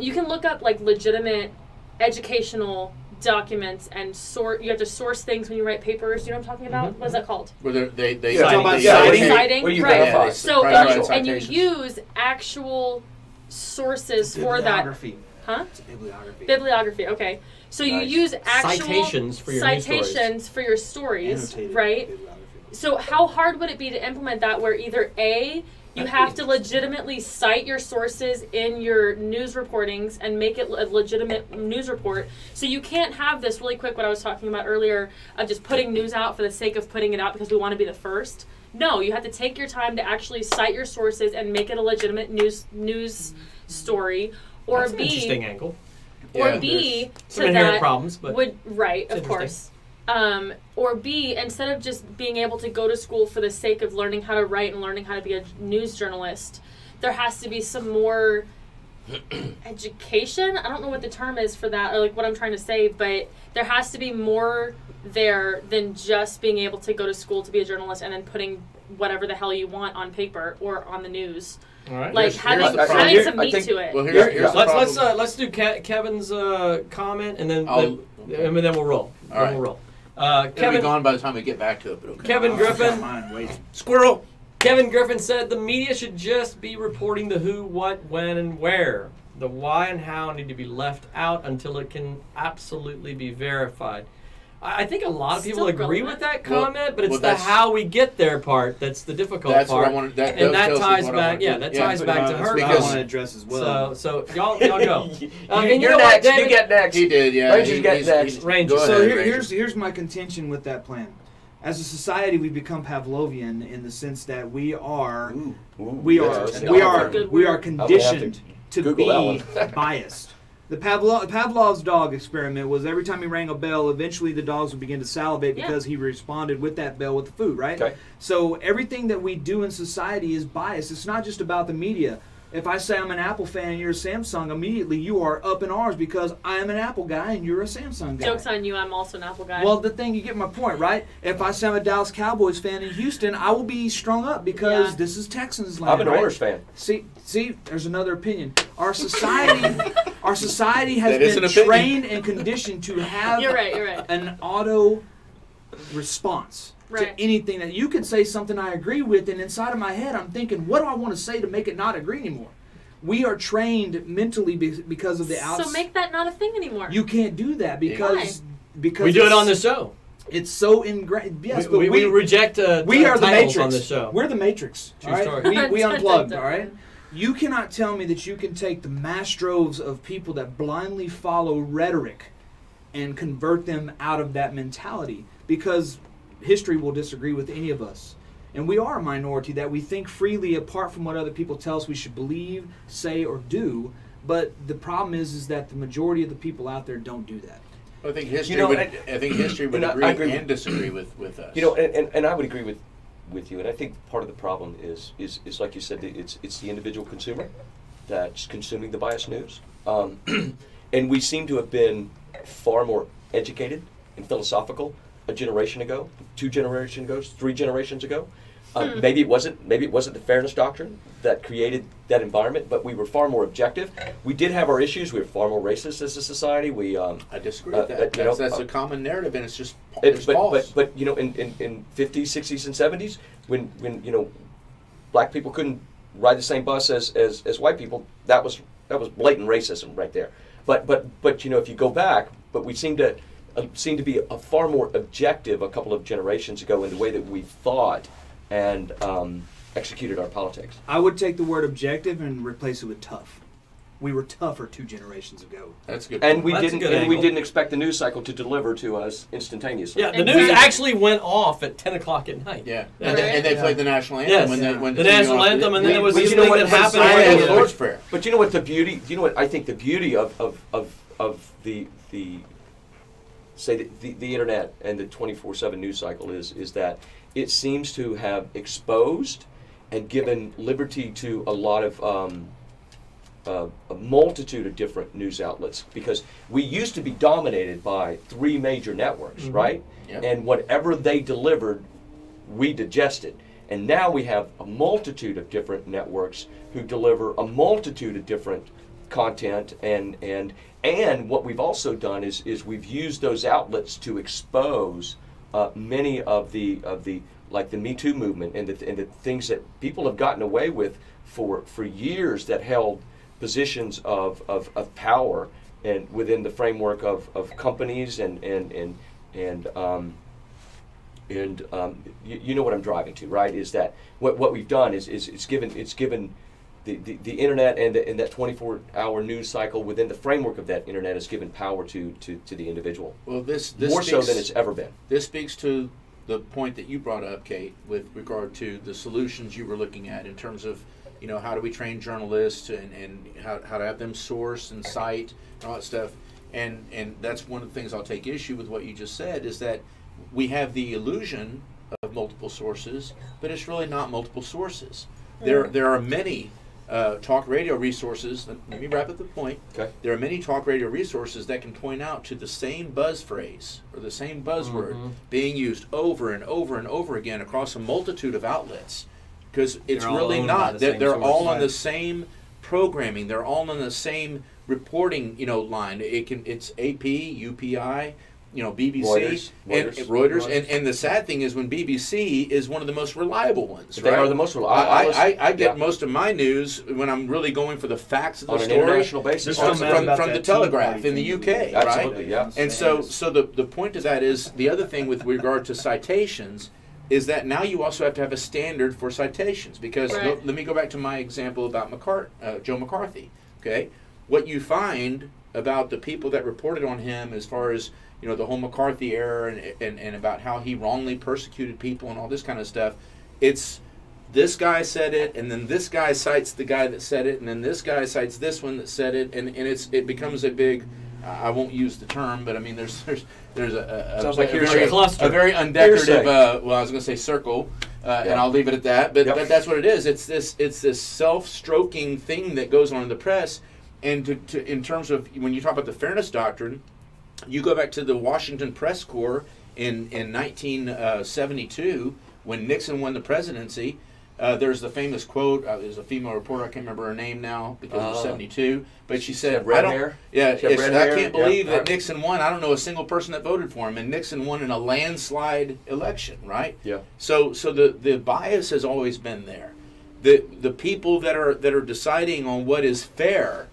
You can look up like legitimate educational documents and you have to source things when you write papers. You know what I'm talking about? What is that called? Where they Yeah, talking about citing- citing, What do you right. verify? So Right, and you citations. use actual sources for that. Bibliography. Huh? It's a bibliography. Bibliography, okay. So you Nice. use actual Citations for your news stories. citations for your stories, Annotated right? bibliography. So how hard would it be to implement that where either A, you have to legitimately cite your sources in your news reportings and make it a legitimate news report. So you can't have this really quick, what I was talking about earlier, of just putting news out for the sake of putting it out because we want to be the first. No, you have to take your time to actually cite your sources and make it a legitimate news story. Or That's an B, interesting angle. or Yeah, B, Some to inherent that problems, but would right, it's of course. Or B, instead of just being able to go to school for the sake of learning how to write and learning how to be a news journalist, there has to be some more education. I don't know what the term is for that, or like what I'm trying to say, but there has to be more there than just being able to go to school to be a journalist and then putting whatever the hell you want on paper or on the news. all right. Like Here's having the problem. some I meat think- to it. Well, here's the let's problem. let's do Kevin's comment and then I'll- and then we'll roll. All right. We'll roll. It'll be Kevin gone by the time we get back to it, but okay. Kevin Griffin. Mine, wait. Squirrel. Kevin Griffin said the media should just be reporting the who, what, when, and where. The why and how need to be left out until it can absolutely be verified. I think a lot of people Still agree relevant. with that Well- comment, but it's well, the that's- how we get there part that's the difficult That's part. what I wanted. That and that dovetails with ties what I back. wanted Yeah, to- that yeah, ties But, back to that's her what I because- want to address as well. So y'all go. You, And you're know what, next. You David? get next. He did, yeah. Rangers get he's- next. he's- Rangers. Go So ahead, here, Rangers. here's my contention with that plan. As a society, we've become Pavlovian in the sense that we are Ooh, we yeah, are that's we a are good we word. are conditioned to Google be that one. biased. The Pavlov's dog experiment was every time he rang a bell, eventually the dogs would begin to salivate Yeah. because he responded with that bell with the food, right? Okay. So everything that we do in society is biased. It's not just about the media. If I say I'm an Apple fan and you're a Samsung, immediately you are up in arms because I am an Apple guy and you're a Samsung guy. Joke's on you, I'm also an Apple guy. Well, the thing, you get my point, right? If I say I'm a Dallas Cowboys fan in Houston, I will be strung up because Yeah. this is Texans land. I'm an right? Oilers fan. See, there's another opinion. Our society has That is been an opinion. trained and conditioned to have You're right. an auto response Right. to anything that you could say something I agree with, and inside of my head I'm thinking, what do I want to say to make it not agree anymore? We are trained mentally because of the outs. So make that not a thing anymore. You can't do that because because We do it it's- on the show. It's so ingrained. Yes, but we reject we are the titles Matrix on the show. We're the Matrix. True all right? story. We unplugged. All right. You cannot tell me that you can take the mass droves of people that blindly follow rhetoric and convert them out of that mentality, because history will disagree with any of us. And we are a minority that we think freely apart from what other people tell us we should believe, say, or do. But the problem is that the majority of the people out there don't do that. I think history know, would. and- I think history would and I agree, agree and disagree with us. You know, and I would agree with you. And I think part of the problem is like you said, it's the individual consumer that's consuming the biased news. And we seem to have been far more educated and philosophical a generation ago, 2 generations ago, 3 generations ago. Maybe it wasn't the fairness doctrine that created that environment, but we were far more objective. We did have our issues. We were far more racist as a society. I disagree with that. That's a common narrative, and it's just it's but, false. But you know, in 50s, 60s, and 70s, when you know, black people couldn't ride the same bus as white people, that was blatant racism right there. But you know, if you go back, but we seem to be a far more objective a couple of generations ago in the way that we thought and executed our politics. I would take the word objective and replace it with tough. We were tougher 2 generations ago. That's good. And we That's a didn't good and we angle. didn't expect the news cycle to deliver to us instantaneously. Yeah, the And news we- actually went off at 10 o'clock at night. Yeah, Right. and they played the national anthem Yes. when The the national anthem, and then there was We- this you know thing what, that but happened. I- and where- the Lord's Prayer. But you know what the beauty? You know what I think the beauty of the say the internet and the 24/7 news cycle is that it seems to have exposed and given liberty to a lot of a multitude of different news outlets, because we used to be dominated by 3 major networks, right? Yep. And whatever they delivered, we digested. And now we have a multitude of different networks who deliver a multitude of different content, and what we've also done is we've used those outlets to expose many of the like the Me Too movement and the things that people have gotten away with for years, that held positions of power and within the framework of companies and you know what I'm driving to, right? Is that what we've done is it's given the internet and that 24-hour news cycle within the framework of that internet has given power to the individual. Well, this more so speaks, than it's ever been. This speaks to the point that you brought up, Kate, with regard to the solutions you were looking at in terms of, you know, how do we train journalists and how to have them source and cite and all that stuff. And that's one of the things I'll take issue with what you just said, is that we have the illusion of multiple sources, but it's really not multiple sources. There are many talk radio resources. Let me wrap up the point. Okay. There are many talk radio resources that can point out to the same buzz phrase or the same buzzword being used over and over and over again across a multitude of outlets, because it's They're all really owned by not. the They're, same they're source. all on Right. the same programming. They're all on the same reporting, line. It's AP, UPI, BBC, Reuters. and Reuters. And the sad thing is when BBC is one of the most reliable ones. They right? are the most reliable. I get Yeah. most of my news when I'm really going for the facts of the On an story international basis. There's from, no matter about from that the Tea Telegraph Party in the thing. UK, Absolutely, right? yeah. And so the point of that is, the other thing with regard to citations is that now you also have to have a standard for citations, because Right. let me go back to my example about Joe McCarthy. Okay, what you find about the people that reported on him, as far as the whole McCarthy era and about how he wrongly persecuted people and all this kind of stuff, it's this guy said it, and then this guy cites the guy that said it, and then this guy cites this one that said it, and it becomes a big, I won't use the term, but I mean there's a Sounds like a hearsay. very, Cluster. a very undecorative, Hearsay. well, I was going to say circle, and Yeah. I'll leave it at that, but Yep. that's what it is. It's this self-stroking thing that goes on in the press, and to in terms of when you talk about the fairness doctrine, you go back to the Washington Press Corps in 1972 when Nixon won the presidency. There's the famous quote. There's a female reporter. I can't remember her name now because it was 72. But she said, had red "I don't. hair? Yeah, She had red I hair? can't Yeah. believe that Right. Nixon won. I don't know a single person that voted for him, and Nixon won in a landslide election, right? Yeah. So the bias has always been there. The people that are deciding on what is fair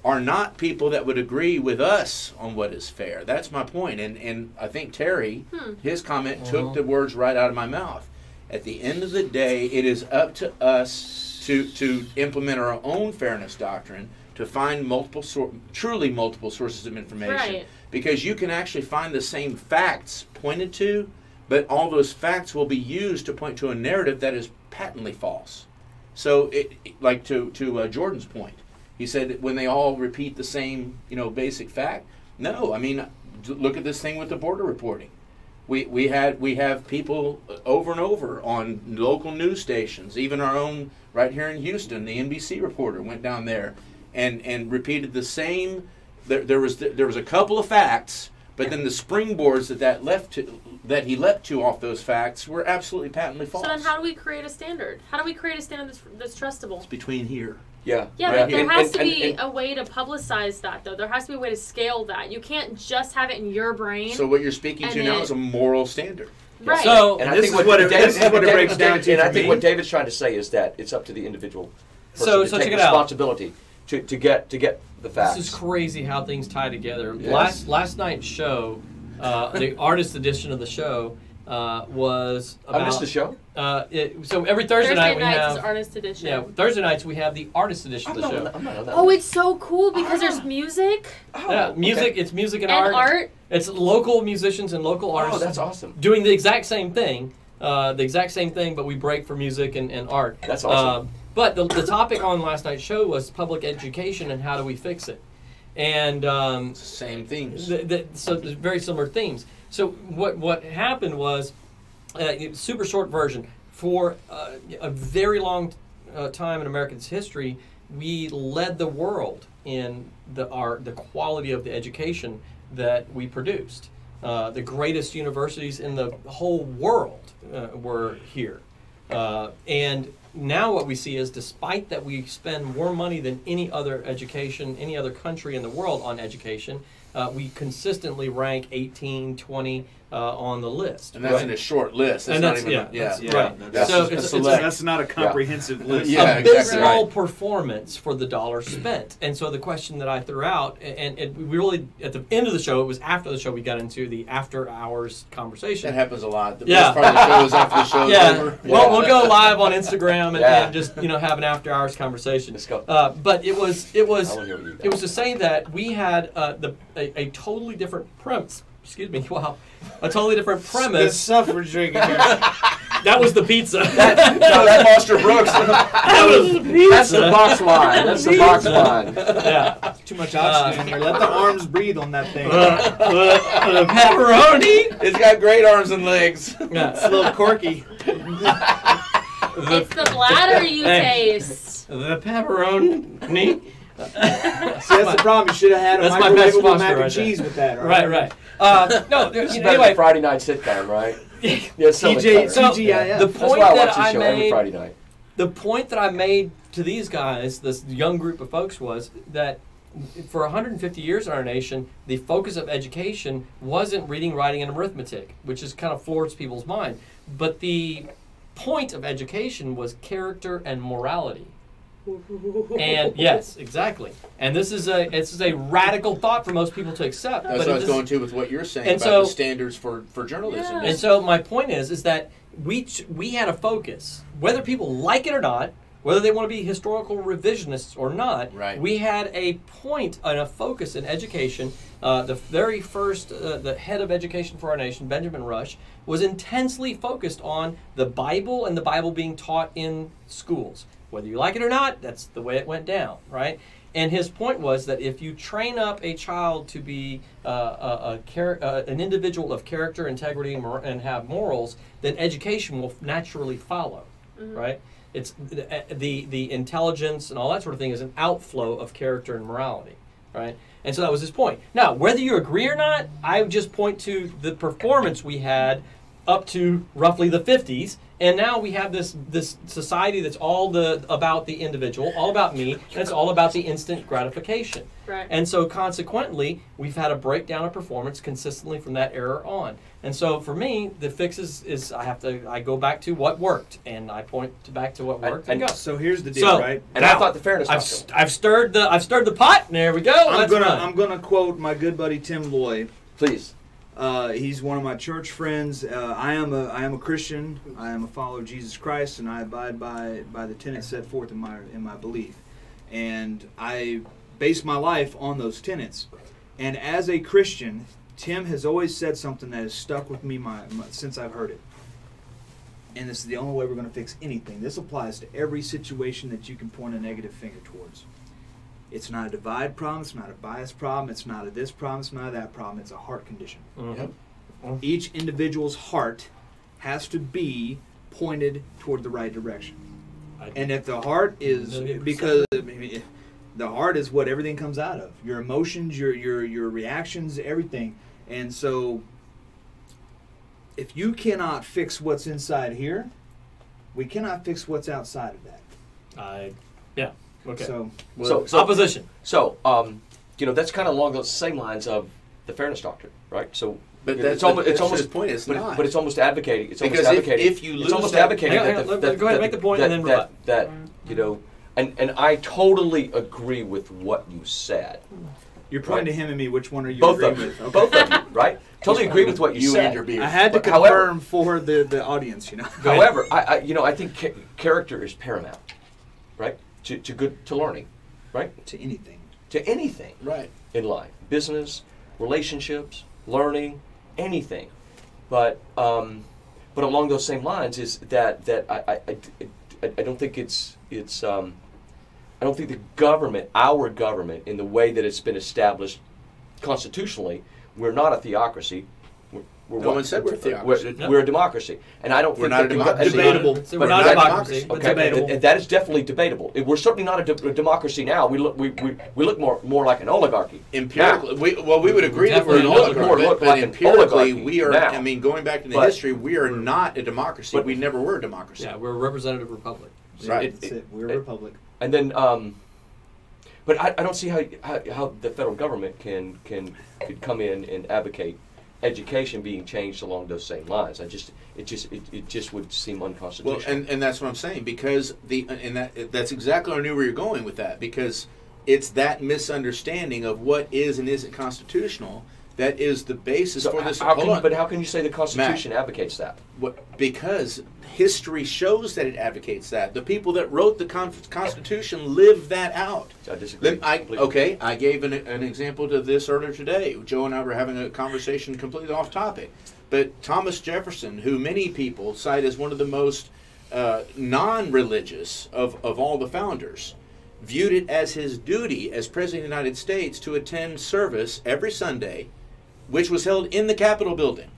are not people that would agree with us on what is fair. That's my point. And I think Terry, his comment took the words right out of my mouth. At the end of the day, it is up to us to implement our own fairness doctrine, to find truly multiple sources of information. Right. Because you can actually find the same facts pointed to, but all those facts will be used to point to a narrative that is patently false. So, like to Jordan's point, he said that when they all repeat the same, basic fact. No, I mean, look at this thing with the border reporting. We have people over and over on local news stations, even our own right here in Houston. The NBC reporter went down there and repeated the same. There was a couple of facts, but then the springboards that he leapt to off those facts were absolutely patently false. So then how do we create a standard? How do we create a standard that's trustable? It's between here. Yeah. Yeah, right. but there has to be a way to publicize that, though. There has to be a way to scale that. You can't just have it in your brain. So what you're speaking to now is a moral standard. Right. So And this is what it breaks down to. And I for think me. what David's trying to say is that it's up to the individual person So to check take it out. responsibility to get the facts. This is crazy how things tie together. Yes. Last night's show, the artist edition of the show, was about. I missed the show. So every Thursday night we nights have. is artist edition. Yeah, Thursday nights we have the artist edition of the show. I'm not on that. Oh, it's so cool because there's music Yeah, music. Okay. It's music and and art. It's local musicians and local artists. Oh, that's awesome. Doing the exact same thing. But we break for music and art. That's awesome. But the topic on last night's show was public education and how do we fix it. And Same themes. so there's very similar themes. So what happened was, super short version, for a very long time in American history, we led the world in the quality of the education that we produced. The greatest universities in the whole world were here. And now what we see is, despite that we spend more money than any other country in the world on education, we consistently rank 18, 20 on the list. And that's in a short list. That's And not that's- even right. That's So just a it's select. That's not a comprehensive list. Yeah, exactly abysmal right. performance for the dollar spent. And so the question that I threw out, and we really, at the end of the show, it was after the show we got into the after hours conversation. That happens a lot. The Yeah. best part of the show is after the show's Yeah. over. Well, we'll go live on Instagram and, Yeah. and just have an after hours conversation. Let's go. But it was I wanna hear what you got. it was to say that we had a totally different premise. Excuse me. Wow, a totally different The premise. stuff we're drinking here. That was the pizza. No, that's Foster Brooks. That was the pizza. That's the box wine. That's the box wine. Yeah. Too much oxygen in here. Let the arms breathe on that thing. The pepperoni. It's got great arms and legs. Yeah. It's a little quirky. It's the bladder you Hey. taste. The pepperoni. See, that's the problem. You should have had a That's my best microwavable sponsor mac and right there. cheese with that. Right. No. This is You know, better than anyway. Friday night sitcom, right? Yeah, it's so much TJ better. So TGIF. the That's point why I watch that this I show every made. Friday night. The point that I made to these guys, this young group of folks, was that for 150 years in our nation, the focus of education wasn't reading, writing, and arithmetic, which is kind of floors people's mind. But the point of education was character and morality. And yes, exactly. And this is a radical thought for most people to accept. That's but what I it was is- going to with what you're saying And about so- the standards for journalism. Yeah. And so my point is that we had a focus, whether people like it or not, whether they want to be historical revisionists or not. Right. We had a point and a focus in education. The very first, the head of education for our nation, Benjamin Rush, was intensely focused on the Bible and the Bible being taught in schools. Whether you like it or not, that's the way it went down, right? And his point was that if you train up a child to be an individual of character, integrity, and have morals, then education will naturally follow, right? It's the intelligence and all that sort of thing is an outflow of character and morality, right? And so that was his point. Now, whether you agree or not, I would just point to the performance we had up to roughly the 50s And now we have this society that's all about the individual, all about me, and it's all about the instant gratification. Right. And so consequently, we've had a breakdown of performance consistently from that era on. And so for me, the fix is I go back to what worked, and I point back to what worked and go. So here's the deal, So, right? And Now, I thought the fairness. I've stirred the pot, and there we go. I'm gonna quote my good buddy Tim Loy. Please. He's one of my church friends. I am a Christian. I am a follower of Jesus Christ, and I abide by the tenets set forth in my belief. And I base my life on those tenets. And as a Christian, Tim has always said something that has stuck with me since I've heard it. And this is the only way we're going to fix anything. This applies to every situation that you can point a negative finger towards. It's not a divide problem, it's not a bias problem, it's not a this problem, it's not a that problem, it's a heart condition. Mm-hmm. Each individual's heart has to be pointed toward the right direction. And if the heart is, because the heart is what everything comes out of. Your emotions, your reactions, everything. And so if you cannot fix what's inside here, we cannot fix what's outside of that. Yeah. Okay. So opposition. So, that's kind of along those same lines of the fairness doctrine, right? So, But it's that's almost his point. It's not. But it's almost advocating. It's Because almost advocating. if you lose it's almost that- advocating Hang on, go ahead, make the point, and then rebut. And I totally agree with what you said. you're pointing to him and me. Which one are you Both agreeing of you, with? Okay. both of you, right? Totally agree with what you said. and your beard. I had to But however- confirm for the audience, However, I think character is paramount, right? To learning, right? to anything. To anything Right. in life, business, relationships, learning, anything. But along those same lines is that I don't think I don't think the government, our government, in the way that it's been established constitutionally, we're not a theocracy. We're No one said we're a theocracy. We're a democracy, and I don't We're think not that a democracy. Debatable. So But we're not not a a democracy. democracy. It's Okay, debatable. and that is definitely debatable. We're certainly not a democracy now. We look more like an oligarchy. Empirically, we would agree that we're an Definitely oligarchy, look but like an empirically, oligarchy we are. now. I mean, going back to the But- history, we are not a democracy. but- We never were a democracy. Yeah, we're a representative republic. Right. That's it. We're a republic. And then, but I don't see how the federal government could come in and advocate education being changed along those same lines. It just would seem unconstitutional. Well, and that's what I'm saying, because that's exactly I knew where you're going with that, because it's that misunderstanding of what is and isn't constitutional that is the basis So for this. how Hold on. but how can you say the Constitution advocates that? Because history shows that it advocates that. The people that wrote the Constitution lived that out. I disagree. completely. I gave an example to this earlier today. Joe and I were having a conversation completely off topic. But Thomas Jefferson, who many people cite as one of the most non-religious of all the founders, viewed it as his duty as President of the United States to attend service every Sunday, which was held in the Capitol building.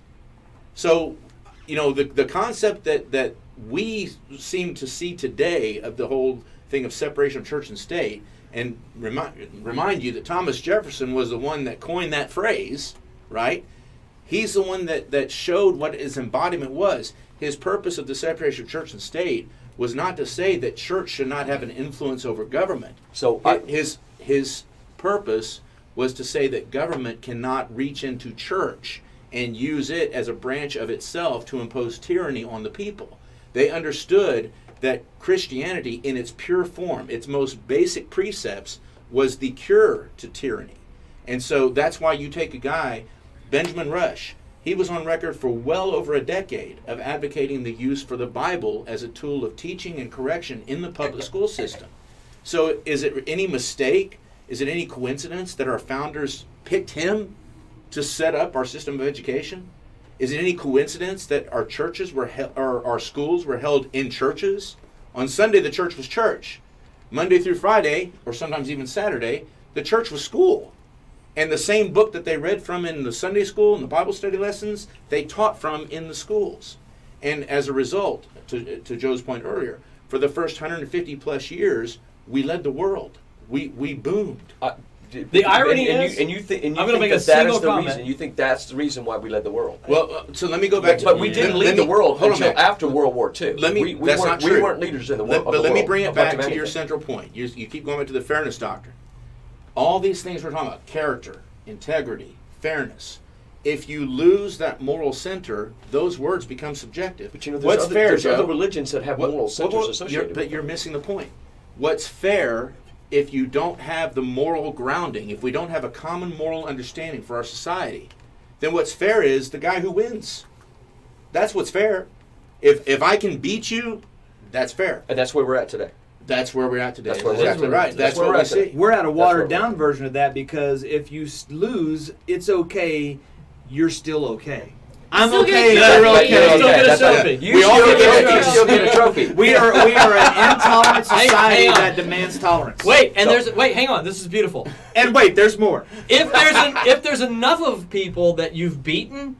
So, the concept that we seem to see today of the whole thing of separation of church and state, and remind you that Thomas Jefferson was the one that coined that phrase, right? He's the one that showed what his embodiment was. His purpose of the separation of church and state was not to say that church should not have an influence over government. So His purpose was to say that government cannot reach into church and use it as a branch of itself to impose tyranny on the people. They understood that Christianity in its pure form, its most basic precepts, was the cure to tyranny. And so that's why you take a guy, Benjamin Rush, he was on record for well over a decade of advocating the use for the Bible as a tool of teaching and correction in the public school system. So is it any mistake? Is it any coincidence that our founders picked him to set up our system of education? Is it any coincidence that our churches or our schools were held in churches? On Sunday, the church was church. Monday through Friday, or sometimes even Saturday, the church was school. And the same book that they read from in the Sunday school and the Bible study lessons, they taught from in the schools. And as a result, to Joe's point earlier, for the first 150 plus years, we led the world. We boomed. The irony and is, you I'm think gonna make a that single is the comment. reason. You think that's the reason why we led the world. Well, so let me go back to. But we didn't lead the world until after World War II. Let me. We That's weren't, not true. We weren't leaders in the world. But let me bring it of back much of to your anything. central point. You keep going back to the fairness doctrine. All these things we're talking about: character, integrity, fairness. If you lose that moral center, those words become subjective. But you know, what's fair, there's Joe? other religions that have moral centers associated. But you're missing the point. What's fair if you don't have the moral grounding? If we don't have a common moral understanding for our society, then what's fair is the guy who wins. That's what's fair. If I can beat you, that's fair. And that's where we're at today. That's where we're at today. That's where That's we're at exactly today. right. That's where what we're we at today. see. We're at a watered That's what down version of that because if you lose, it's okay. You're still okay. I'm Still okay. get a You're trophy. okay. Still get a That's trophy. right. We all You still get a trophy. We are an intolerant Hang society on. that demands tolerance. Wait, and hang on. This is beautiful. And wait, there's more. If there's enough of people that you've beaten,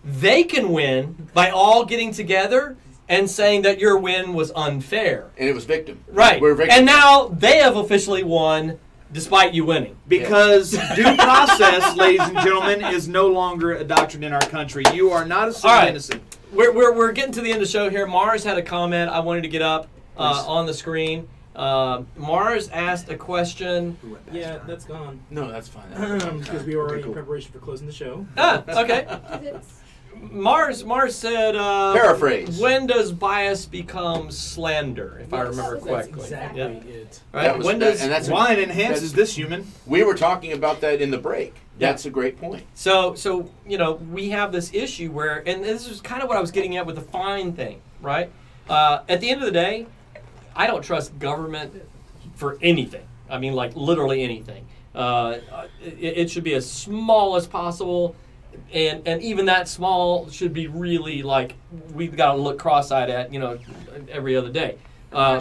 they can win by all getting together and saying that your win was unfair. And it was victim. Right. We're victim. And now they have officially won despite you winning. Because due process, ladies and gentlemen, is no longer a doctrine in our country. You are not assumed All right. innocent. We're getting to the end of the show here. Mars had a comment I wanted to get up on the screen. Mars asked a question. Yeah, that's gone. No, that's fine. Because we were already in preparation for closing the show. Okay. Mars said, Paraphrase. When does bias become slander, if I remember That's correctly? exactly Yeah. it. Right? That was- When does and that's Wine enhances this human. We were talking about that in the break. Yeah. That's a great point. So we have this issue where, and this is kind of what I was getting at with the fine thing, right? At the end of the day, I don't trust government for anything. I mean, like literally anything. It should be as small as possible, and even that small should be really like we've got to look cross-eyed at, every other day. My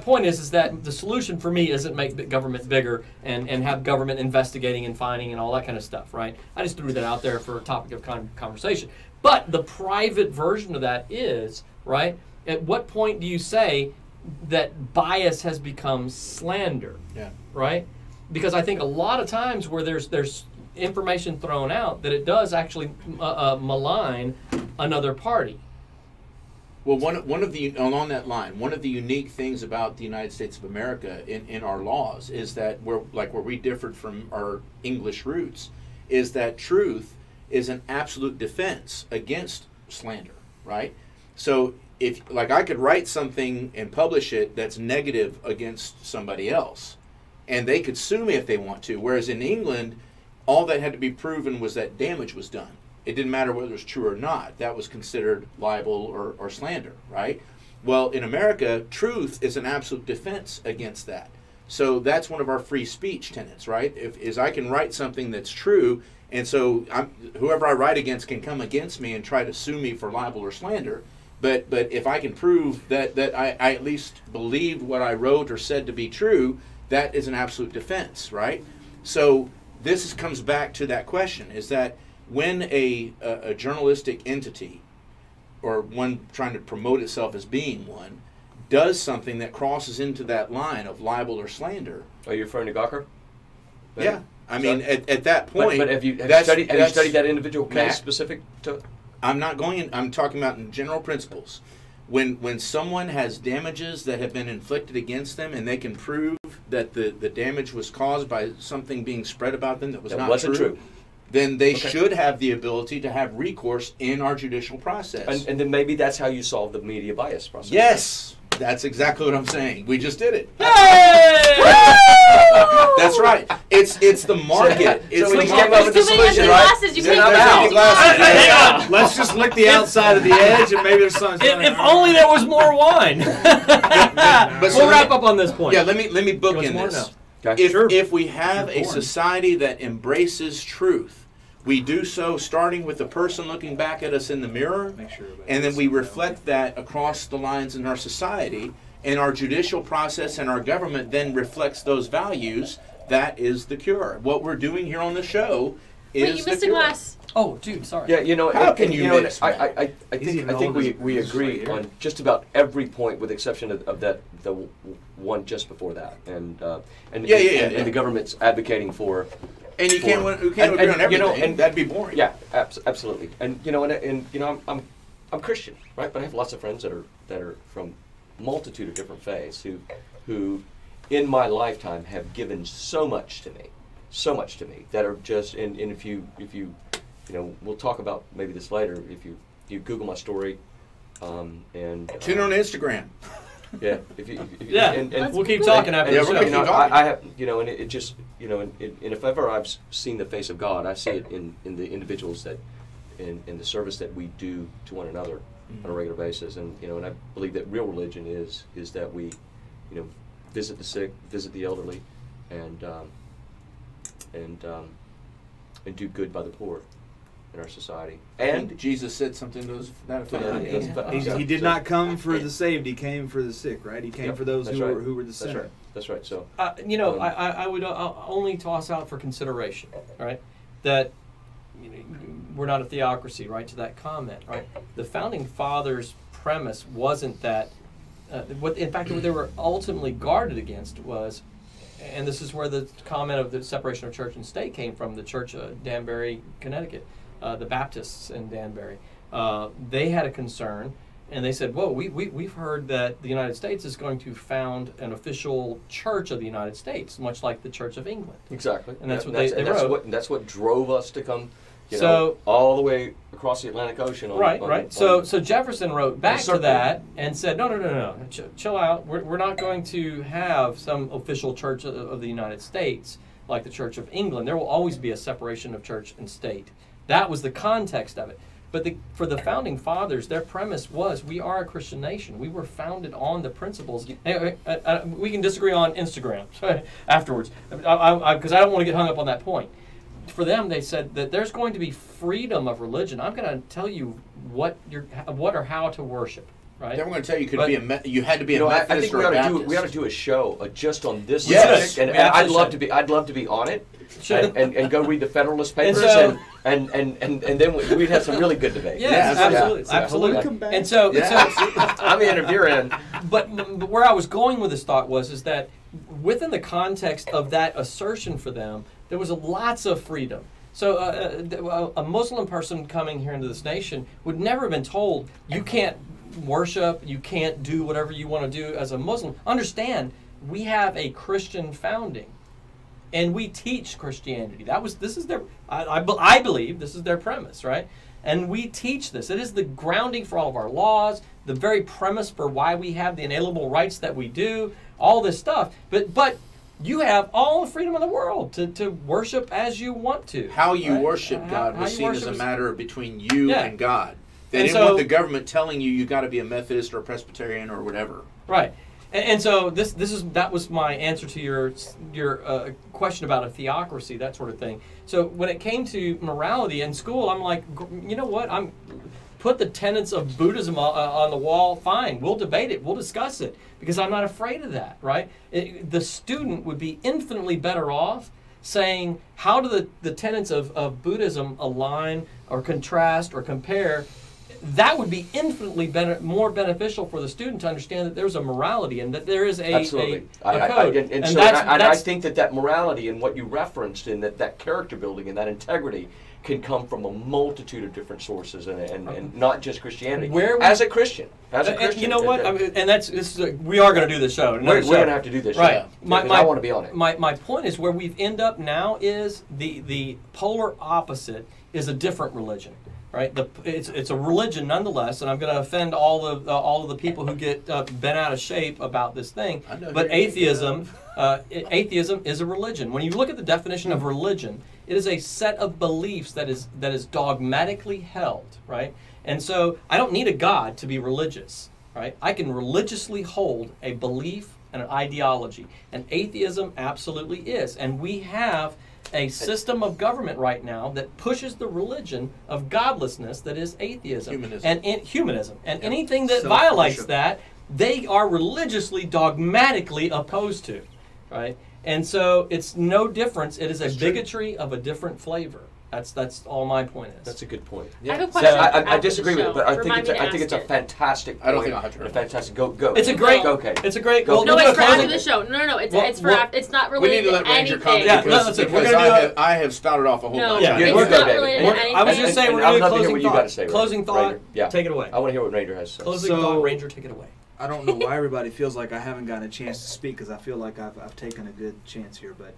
point is that the solution for me isn't make the government bigger and have government investigating and fining and all that kind of stuff, right? I just threw that out there for a topic of conversation. But the private version of that is, right, at what point do you say that bias has become slander, Yeah. right? Because I think a lot of times where there's information thrown out that it does actually malign another party. Well, one of the along that line, one of the unique things about the United States of America in our laws is that where we differed from our English roots is that truth is an absolute defense against slander, right? So if I could write something and publish it that's negative against somebody else, and they could sue me if they want to, whereas in England, all that had to be proven was that damage was done. It didn't matter whether it was true or not. That was considered libel or slander, right? Well, in America, truth is an absolute defense against that. So that's one of our free speech tenets, right? Is I can write something that's true, and so whoever I write against can come against me and try to sue me for libel or slander. But if I can prove that I at least believed what I wrote or said to be true, that is an absolute defense, right? So this comes back to that question, is that when a journalistic entity, or one trying to promote itself as being one, does something that crosses into that line of libel or slander. Are you referring to Gawker? Yeah. I mean, at that point... But have you studied that individual case Matt, specific to... I'm not going in, I'm talking about in general principles. When someone has damages that have been inflicted against them and they can prove that the damage was caused by something being spread about them that was not true, then they should have the ability to have recourse in our judicial process. And then maybe that's how you solve the media bias process. Yes, that's exactly what I'm saying. We just did it. Hey! That's right. It's the market. It's So we the came up market. with There's the too many solution, empty right? glasses. You There's can't empty get empty glasses. glasses. Hang on. Let's just lick the outside of the edge and maybe there's something. If only there was more wine. We'll wrap up on this point. Yeah, let me bookend What's more this. now? Okay. If we have a society that embraces truth, we do so starting with the person looking back at us in the mirror, and then we reflect that across the lines in our society, and our judicial process and our government then reflects those values. That is the cure. What we're doing here on the show is Wait, you the missed a cure. glass. Oh, dude, sorry. Yeah, you know, How can you know, mix, I Easy think to I think know we this agree right here. on just about every point, with the exception of that the one just before that, and Yeah. the government's advocating for. And you can't and- agree on and, everything. you know, and- that'd be boring. Yeah, absolutely. And you know, and you know, I'm Christian, right? But I have lots of friends that are from multitude of different faiths who in my lifetime have given so much to me that are just and if you know, we'll talk about maybe this later. If you Google my story, and Tune on Instagram. yeah, Yeah, and we'll keep talking after Yeah, the we're show. gonna you know, keep talking. I have, you know, and it just, you know, and if ever I've seen the face of God, I see it in the individuals that, in the service that we do to one another on a regular basis, and you know, and I believe that real religion is that we, you know, visit the sick, visit the elderly, and do good by the poor in our society. And And Jesus said something to that effect. He did not come for the saved. He came for the sick, right? He came Yep, for those that's who right. were the That's sinner. right. That's right. So You know, Um, I would only toss out for consideration, right, that you know, we're not a theocracy, right, to that comment, right? The Founding Fathers' premise wasn't that, in fact, what they were ultimately guarded against was, and this is where the comment of the separation of church and state came from, the Church of Danbury, Connecticut, the Baptists in Danbury. They had a concern, and they said, whoa, we've heard that the United States is going to found an official church of the United States, much like the Church of England. exactly, And that's Yeah, what they wrote. That's what drove us to come, you So- know, all the way across the Atlantic Ocean. Right. So Jefferson wrote back to circle. that and said, no. Chill out. We're not going to have some official church of the United States like the Church of England. There will always be a separation of church and state. That was the context of it. But for the Founding Fathers, their premise was, we are a Christian nation. We were founded on the principles. Anyway, we can disagree on Instagram afterwards, because I don't want to get hung up on that point. For them, they said that there's going to be freedom of religion. I'm going to tell you what or how to worship, right? Then we're going to tell you But- you had to be You a know, I Methodist think or a Baptist. we ought to do a show just on this Yes, subject, and we absolutely I'd love to be on it, Should. and go read the Federalist Papers, so- and then we'd have some really good debate. Yes, Yeah, absolutely, yeah. absolutely. Come back. And so, I'm the interviewer. but where I was going with this thought is that within the context of that assertion for them, there was lots of freedom. So a Muslim person coming here into this nation would never have been told, you can't worship, you can't do whatever you want to do as a Muslim. Understand, we have a Christian founding, and we teach Christianity. This is their, I believe this is their premise, right? And we teach this. It is the grounding for all of our laws, the very premise for why we have the inalienable rights that we do, all this stuff. But you have all the freedom in the world to worship as you want to. How you right? worship God How was you seen worship as a is- matter between you Yeah. and God. They And didn't so- want the government telling you got to be a Methodist or a Presbyterian or whatever. Right. And so that was my answer to your question about a theocracy, that sort of thing. So when it came to morality in school, I'm like, you know what? Put the tenets of Buddhism on the wall. Fine, we'll debate it, we'll discuss it, because I'm not afraid of that. Right? The student would be infinitely better off saying, how do the tenets of Buddhism align or contrast or compare? That would be infinitely more beneficial for the student to understand that there's a morality and that there is a Absolutely. a code. I think that morality and what you referenced, and that character building and that integrity can come from a multitude of different sources, and not just Christianity. As a Christian, you know what? We are going to do this show. We're going to have to do this right. show. Because I want to be on it. My point is, where we've end up now is the polar opposite is a different religion. Right, it's a religion nonetheless, and I'm going to offend all of the people who get bent out of shape about this thing. But atheism is a religion. When you look at the definition of religion, it is a set of beliefs that is dogmatically held. Right, and so I don't need a God to be religious. Right, I can religiously hold a belief and an ideology, and atheism absolutely is, and we have a system of government right now that pushes the religion of godlessness that is atheism. Humanism. And anything that violates that, they are religiously, dogmatically opposed to. Right? And so it's no difference. It is a bigotry of a different flavor. That's all my point is. That's a good point. I have a So question. I after disagree the with it, but show. I think Remind me to I think ask it's a it. fantastic point. I don't think I'll have to and a fantastic go. It's a great. Okay. It's a great. Go. We'll No, do it's a for closing- after the show. No, it's Well, it's for well, after. It's not We related need to let to Ranger anything. comment Yeah, because, listen, we're because gonna do I have spouted off a whole No, bunch. Yeah, it's we're not good, David. related We're- to anything. I was just saying And we're I would going to love to hear closing what you thought. got to say, Ranger. Closing thought. Ranger. Yeah. Take it away. I want to hear what Ranger has to say. Closing So- thought. Ranger, take it away. I don't know why everybody feels like I haven't gotten a chance to speak because I feel like I've taken a good chance here. But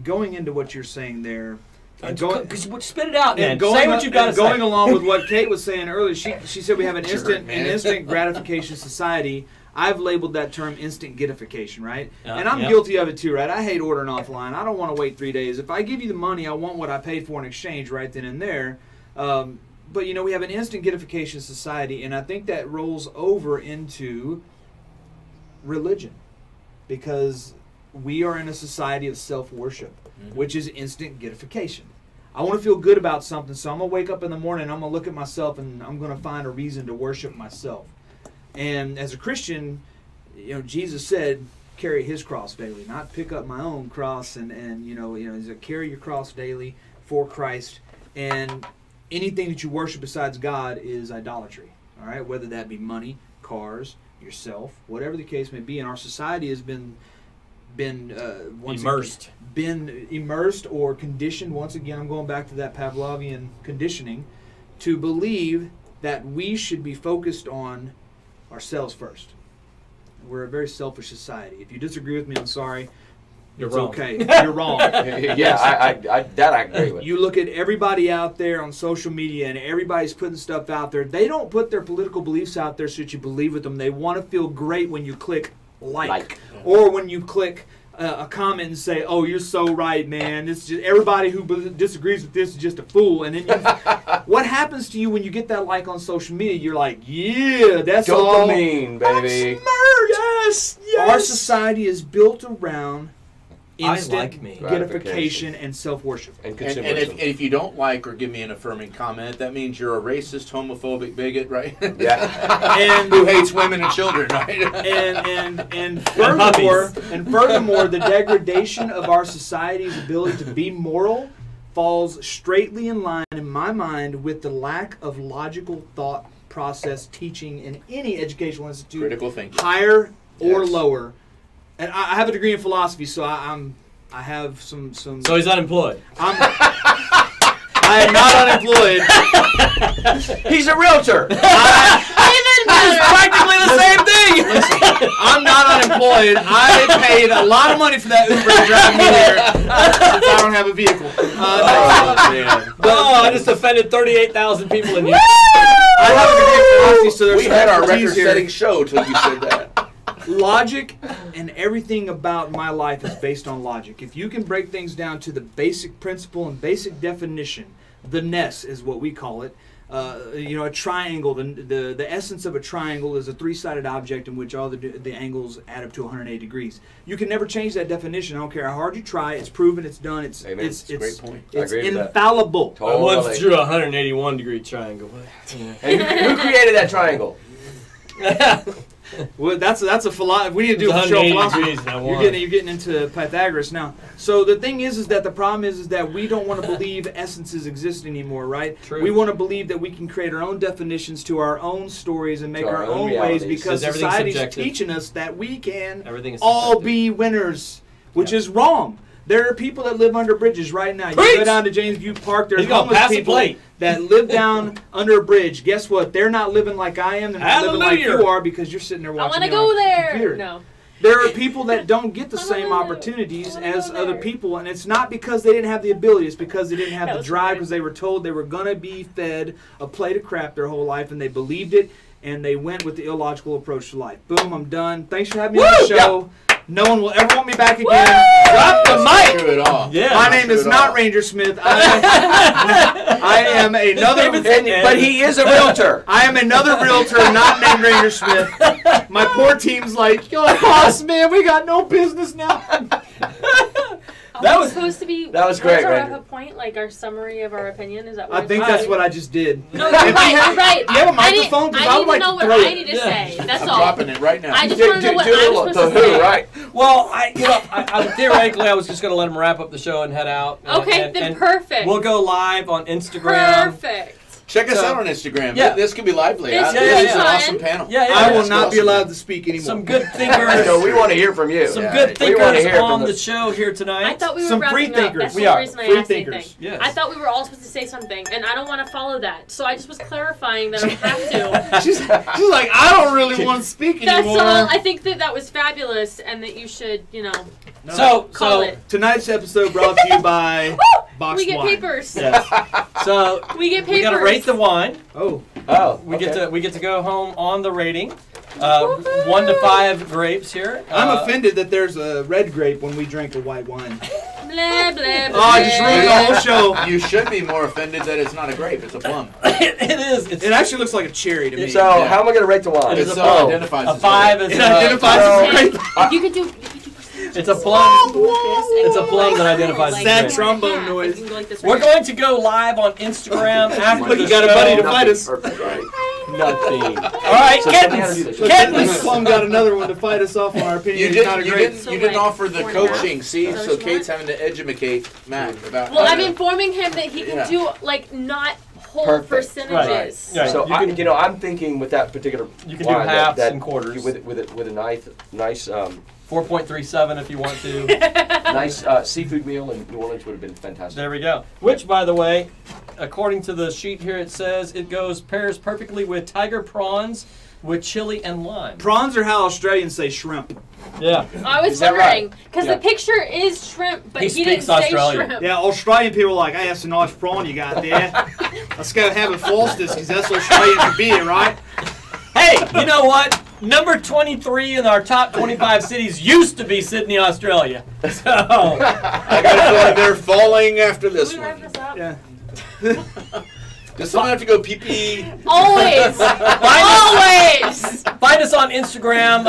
going into what you're saying there, and Spit it out, man. and going, Say what you've got to say. going along with what Kate was saying earlier, she said we have an Jerk, man. instant gratification society. I've labeled that term instant gratification, right? And I'm yeah. guilty of it too, right? I hate ordering offline. I don't want to wait 3 days. If I give you the money, I want what I paid for in exchange right then and there. But you know, we have an instant gratification society, and I think that rolls over into religion, because we are in a society of self-worship, which is instant gratification. I want to feel good about something, so I'm going to wake up in the morning and I'm going to look at myself and I'm going to find a reason to worship myself. And as a Christian, you know, Jesus said, carry his cross daily, not pick up my own cross and you know, he said, carry your cross daily for Christ. And anything that you worship besides God is idolatry. All right, whether that be money, cars, yourself, whatever the case may be. And our society has been immersed or conditioned. Once again, I'm going back to that Pavlovian conditioning to believe that we should be focused on ourselves first. We're a very selfish society. If you disagree with me, I'm sorry. You're It's wrong. okay. You're wrong. Yeah, I agree with. You look at everybody out there on social media and everybody's putting stuff out there. They don't put their political beliefs out there so that you believe with them. They want to feel great when you click like. Or when you click a comment and say, "Oh, you're so right, man. It's just everybody who disagrees with this is just a fool." And then what happens to you when you get that like on social media? You're like, "Yeah, that's all. Dopamine, baby. I'm smart." Yes. Our society is built around instant like me. gratification and self-worship. And And consumerism. if you don't like or give me an affirming comment, that means you're a racist, homophobic bigot, right? Yeah. And Who hates women and children, right? and furthermore, the degradation of our society's ability to be moral falls straightly in line, in my mind, with the lack of logical thought process teaching in any educational institute, Critical thinking. higher or Yes. lower. And I have a degree in philosophy, so I have some. So he's unemployed. I am not unemployed. He's a realtor. Practically the same thing. Listen, I'm not unemployed. I paid a lot of money for that Uber to drive me here since I don't have a vehicle. I just offended 38,000 people in here. I have a degree in philosophy, so there's We some had our expertise here. record-setting show till you said that. Logic and everything about my life is based on logic. If you can break things down to the basic principle and basic definition, the NES is what we call it. A triangle. The essence of a triangle is a three-sided object in which all the angles add up to 180 degrees. You can never change that definition. I don't care how hard you try. It's proven. It's done. It's Amen. it's It's a great point. It's I agree with that. infallible. I once Totally. drew a 181-degree triangle. And who created that triangle? Well, that's a philosophy. We need to do a It's show 180 philosophy. degrees and I won. You're getting into Pythagoras now. So the thing is that the problem is that we don't want to believe essences exist anymore, right? True. We want to believe that we can create our own definitions to our own stories and make To our our own own ways realities. because Because everything's society's subjective. teaching us that we can Everything is all subjective. be winners, which is wrong. There are people that live under bridges right now. You Preach! go down to Janesview Park, there's He's gonna homeless pass the people plate. that live down under a bridge. Guess what? They're not living like I am. They're not living like Hallelujah. you are because you're sitting there I watching want to me on go a there. computer. No. There are people that don't get the I same wanna go. opportunities I wanna as go other there. people, and it's not because they didn't have the ability. It's because they didn't have That the was drive, weird. because they were told they were going to be fed a plate of crap their whole life, and they believed it, and they went with the illogical approach to life. Boom, I'm done. Thanks for having me on the show. No one will ever want me back again. Drop the Not mic. true at all. Yeah. My name is not Ranger Smith. I am another. But he is a realtor. I am another realtor not named Ranger Smith. My poor team's like, yo, boss, man, we got no business now. That was supposed to be. that was great, Our Randy. wrap-up point, like our summary of our opinion. Is that what I think that's what I just did. No, you're right. You're right. Do you have a I need- microphone? 'Cause I I need would to like know to what throw I it. need to say. That's I'm all. dropping it right now. I just want to know what I'm supposed to say. right? Well, theoretically, I was just going to let him wrap up the show and head out. Okay, then perfect. We'll go live on Instagram. Perfect. Check us So- out on Instagram. Yeah. This could be lively. This could This be is an fun. awesome panel. Yeah, yeah. I will That's not be awesome. allowed to speak anymore. Some good I thinkers. know, we want to hear from you. Some Yeah. good We wanna thinkers hear from on the- the show here tonight. I thought we were Some wrapping free up. thinkers. That's We the are. reason I Free asked thinkers. anything. Yes. I thought we were all supposed to say something, and I don't want to follow that. So I just was clarifying that I have to. She's like, I don't really want to speak That's anymore. all. I think that was fabulous, and that you should, So call it. Tonight's episode brought to you by Box We get Wine. papers. Yes. So We get papers. we got to rate the wine. Oh, Oh, We okay. get to go home on the rating. 1 to 5 grapes here. I'm offended that there's a red grape when we drink a white wine. Blah, blah, blah. Oh, I just ruined the whole show. You should be more offended that it's not a grape, it's a plum. It is. It's It actually looks like a cherry to me. So, how am I going to rate the wine? It is It a plum. identifies a as 5 grape. is It identifies so- as a grape. You could do. It's a plum. It's a plum that identifies as Sad grape. trombone noise. We're going to go live on Instagram after Look, the you got a show. buddy to fight us. Perfect, right. Nothing. All right, So somebody had to do kittens. this. Kittens. This plum got another one to fight us off on our opinion. You It's didn't, not a you grape. didn't, So you didn't like offer the 4.5? coaching, see? Is that So what you Kate's want? having to educate Matt about Well, how I'm to- informing him that he can Yeah. do like not whole Perfect. percentages. Right. So You can- I'm thinking with that particular You can do wine halves that and quarters. with a nice 4.37 if you want to. nice seafood meal in New Orleans would have been fantastic. There we go. Which, by the way, according to the sheet here, it says it pairs perfectly with tiger prawns with chili and lime. Prawns are how Australians say shrimp. Yeah. I was Is that wondering right? because Yeah. the picture is shrimp, but He he didn't speaks say Australian. shrimp. Yeah, Australian people are like, hey, that's a nice prawn you got there. Let's go have a Foster's because that's Australian for beer, right? Hey, you know what? Number 23 in our top 25 cities used to be Sydney, Australia. So, I got a feeling they're falling after this Can we wrap one. this up? Yeah. Does someone have to go pee-pee? Always, always. find us on Instagram,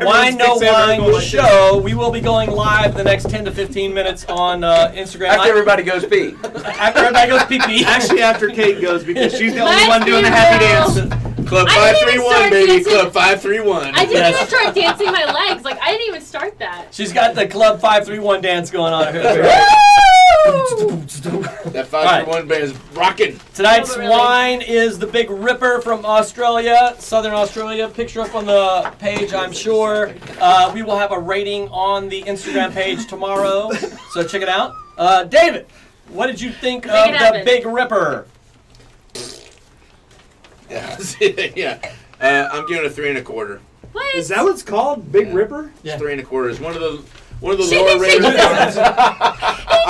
Wine No sticks everyone Wine like Show. We will be going live the next 10 to 15 minutes on Instagram. After everybody goes pee. After everybody goes pee-pee. Actually, after Kate goes because she's the only Let's one doing be the happy real. dance. Club I didn't even 531, start baby. dancing. Club 531. I didn't Yes. even start dancing my legs. Like I didn't even start that. She's got the Club 531 dance going on here. That 531 band is rocking. Tonight's No, but really. wine is the Big Ripper from Australia, Southern Australia. Picture up on the page, I'm sure. We will have a rating on the Instagram page tomorrow, so check it out. David, what did you think Make of it the happen. Big Ripper? Yeah. yeah. I'm giving it a 3 1/4. What? Is that what it's called? Big Ripper? Yeah. 3 1/4 is one of the She lower thinks rated he wines. He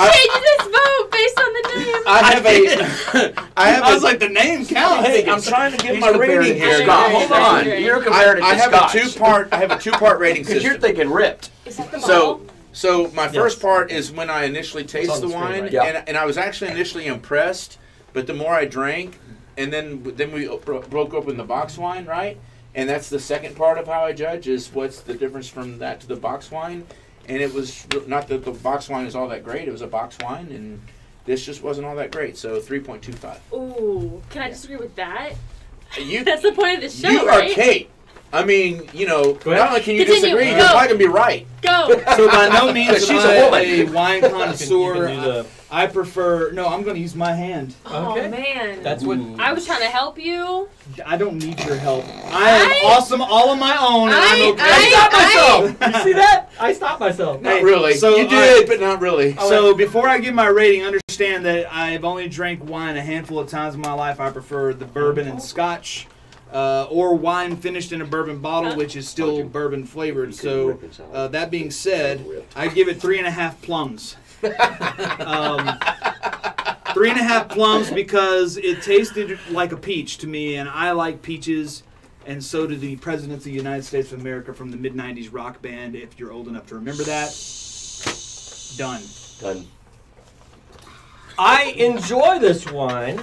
changes his vote based on the name. I have I was a, like, the name counts. hey, I'm trying to get He's my comparing rating to here. Scott. Scotch. Hold on. Great. You're comparing it to I have Scotch. a two-part rating Because you're system. thinking ripped. Is that the So, bottle? so my first Yes. part is when I initially taste on the the screen, wine, right? Yeah. and I was actually initially impressed, but the more I drank, and then we broke open the box wine, right? And that's the second part of how I judge is what's the difference from that to the box wine. And it was not that the box wine is all that great; it was a box wine, and this just wasn't all that great. So 3.25. Ooh, can I disagree with that? You That's the point of the show, you right? are Kate. I mean, you know, Go ahead. not only can you Continue. disagree, you're Go. probably gonna be right. Go. So by no means She's am a I woman. a wine You connoisseur. can do the- I prefer. No, I'm going to use my hand. Oh Okay. man. That's what. I was trying to help you. I don't need your help. I am I- awesome all on my own, and I'm okay. I stopped myself. You see that? I stopped myself. Not Hey, really. so, you did, but not really. So before I give my rating, understand that I've only drank wine a handful of times in my life. I prefer the bourbon and scotch, or wine finished in a bourbon bottle, which is still bourbon flavored. So that being said, I give it 3.5 plums. 3.5 plums because it tasted like a peach to me, and I like peaches. And so did the Presidents of the United States of America from the mid-'90s rock band, if you're old enough to remember that. Done. Done. I enjoy this wine.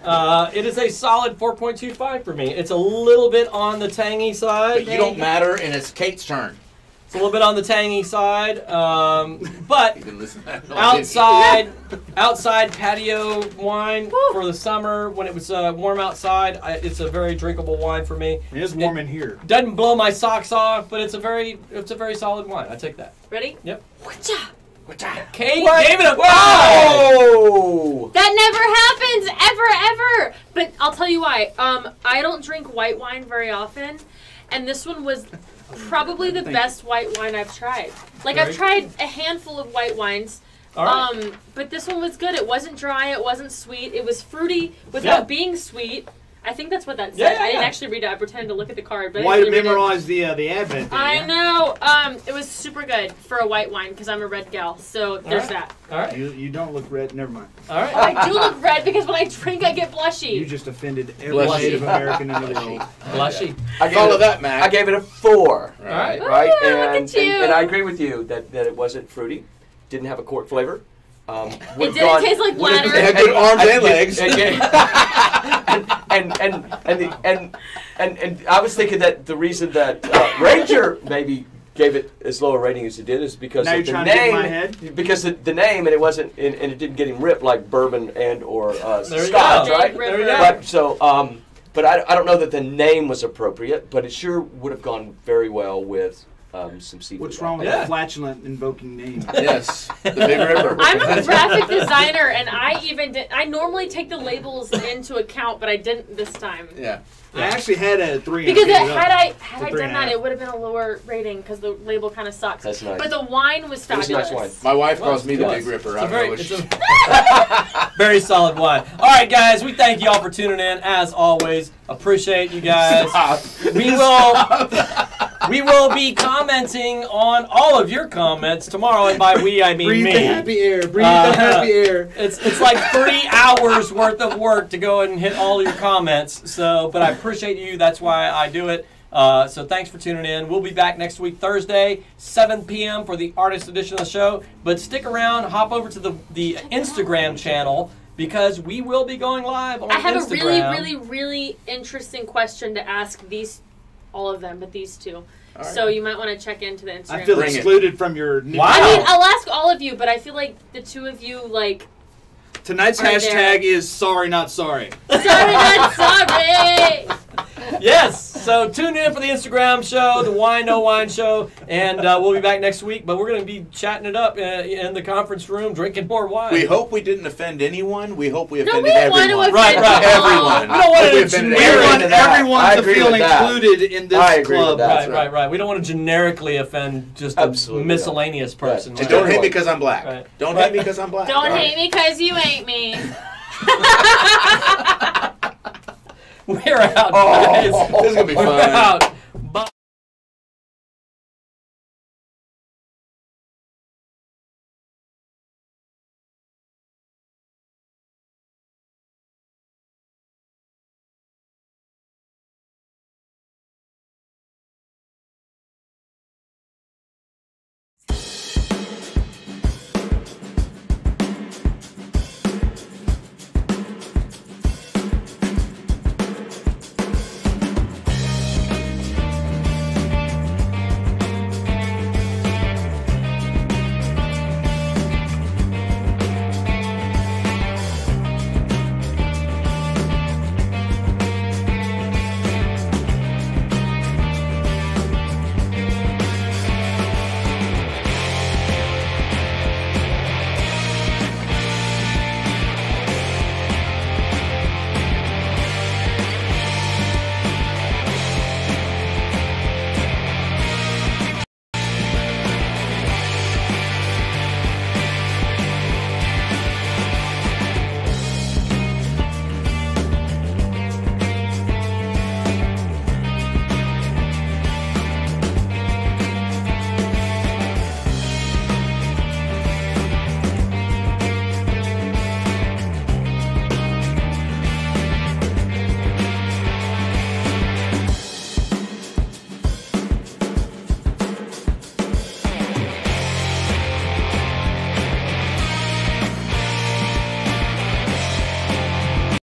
It is a solid 4.25 for me. It's a little bit on the tangy side. But you don't matter, and it's Kate's turn. It's a little bit on the tangy side, but You can listen to that. outside patio wine for the summer when it was warm outside. It's a very drinkable wine for me. It is warm in here. Doesn't blow my socks off, but it's a very solid wine. I take that. Ready? Yep. Whatcha? Kate gave it a 5. Whoa! That never happens ever. But I'll tell you why. I don't drink white wine very often, and this one was probably the best white wine I've tried. Like I've tried a handful of white wines. All right. But this one was good. It wasn't dry. It wasn't sweet. It was fruity without being sweet. I think that's what that said. I didn't actually read it. I pretended to look at the card, but Why I to didn't really memorize the advent? I know. It was super good for a white wine because I'm a red gal. So there's that. All right. You don't look red. Never mind. All right. I do look red because when I drink, I get blushy. You just offended every Blushy. Native American in the world. Blushy. Follow that, Matt. I gave it a 4. All right. Right? Ooh, look at you. And I agree with you that it wasn't fruity, didn't have a cork flavor. It didn't taste like bladder. They had good arms and legs. And I was thinking that the reason that Ranger maybe gave it as low a rating as it did is because Now of you're the trying to get in name. my head? Because the name, and it wasn't, and it didn't get him ripped like bourbon and or There you Scotch, go. right? There you go. But so, but I don't know that the name was appropriate, but it sure would have gone very well with some seafood. What's wrong with Yeah. the flatulent invoking name? Yes, the Big Ripper. I'm a graphic designer, and I normally take the labels into account, but I didn't this time. Yeah. I actually had a 3. Because and I gave it had up. I The done 3.5. that, it would have been a lower rating because the label kind of sucks. That's nice. But the wine was It was a fabulous. nice wine. My wife Well, calls me the it's Big Ripper. It's a I very, know it's a very solid wine. All right, guys, we thank you all for tuning in. As always, appreciate you guys. We will be commenting on all of your comments tomorrow, and by we I mean Breathe me. the happy air. Breathe the happy air. It's like 3 hours worth of work to go and hit all your comments. So, but I appreciate you. That's why I do it. So thanks for tuning in. We'll be back next week, Thursday, 7 p.m. for the artist edition of the show. But stick around. Hop over to the Instagram channel because we will be going live on Instagram. I have a really, really, really interesting question to ask all of them, but these two. All right. So you might want to check into the Instagram. I feel Bring it. excluded from your new Wow. I mean, I'll ask all of you, but I feel like the two of you, like, Tonight's Right hashtag there. is sorry not sorry. sorry, not sorry. Yes. So tune in for the Instagram show, the Wine No Wine show, and we'll be back next week. But we're going to be chatting it up in the conference room, drinking more wine. We hope we didn't offend anyone. We hope we No, offended we don't want to everyone. offend Right, people. Everyone. We don't want Hope we to offended generic- everyone. Everyone I to agree feel with that. included in this I agree with club. that. Right. We don't want to generically offend just a Absolutely miscellaneous not. person. Right. And Right. don't hate me because I'm black. Right. Don't hate me because I'm black. Don't All right. hate me because you ain't me. We're out, Oh, guys. this is gonna be We're fun. out.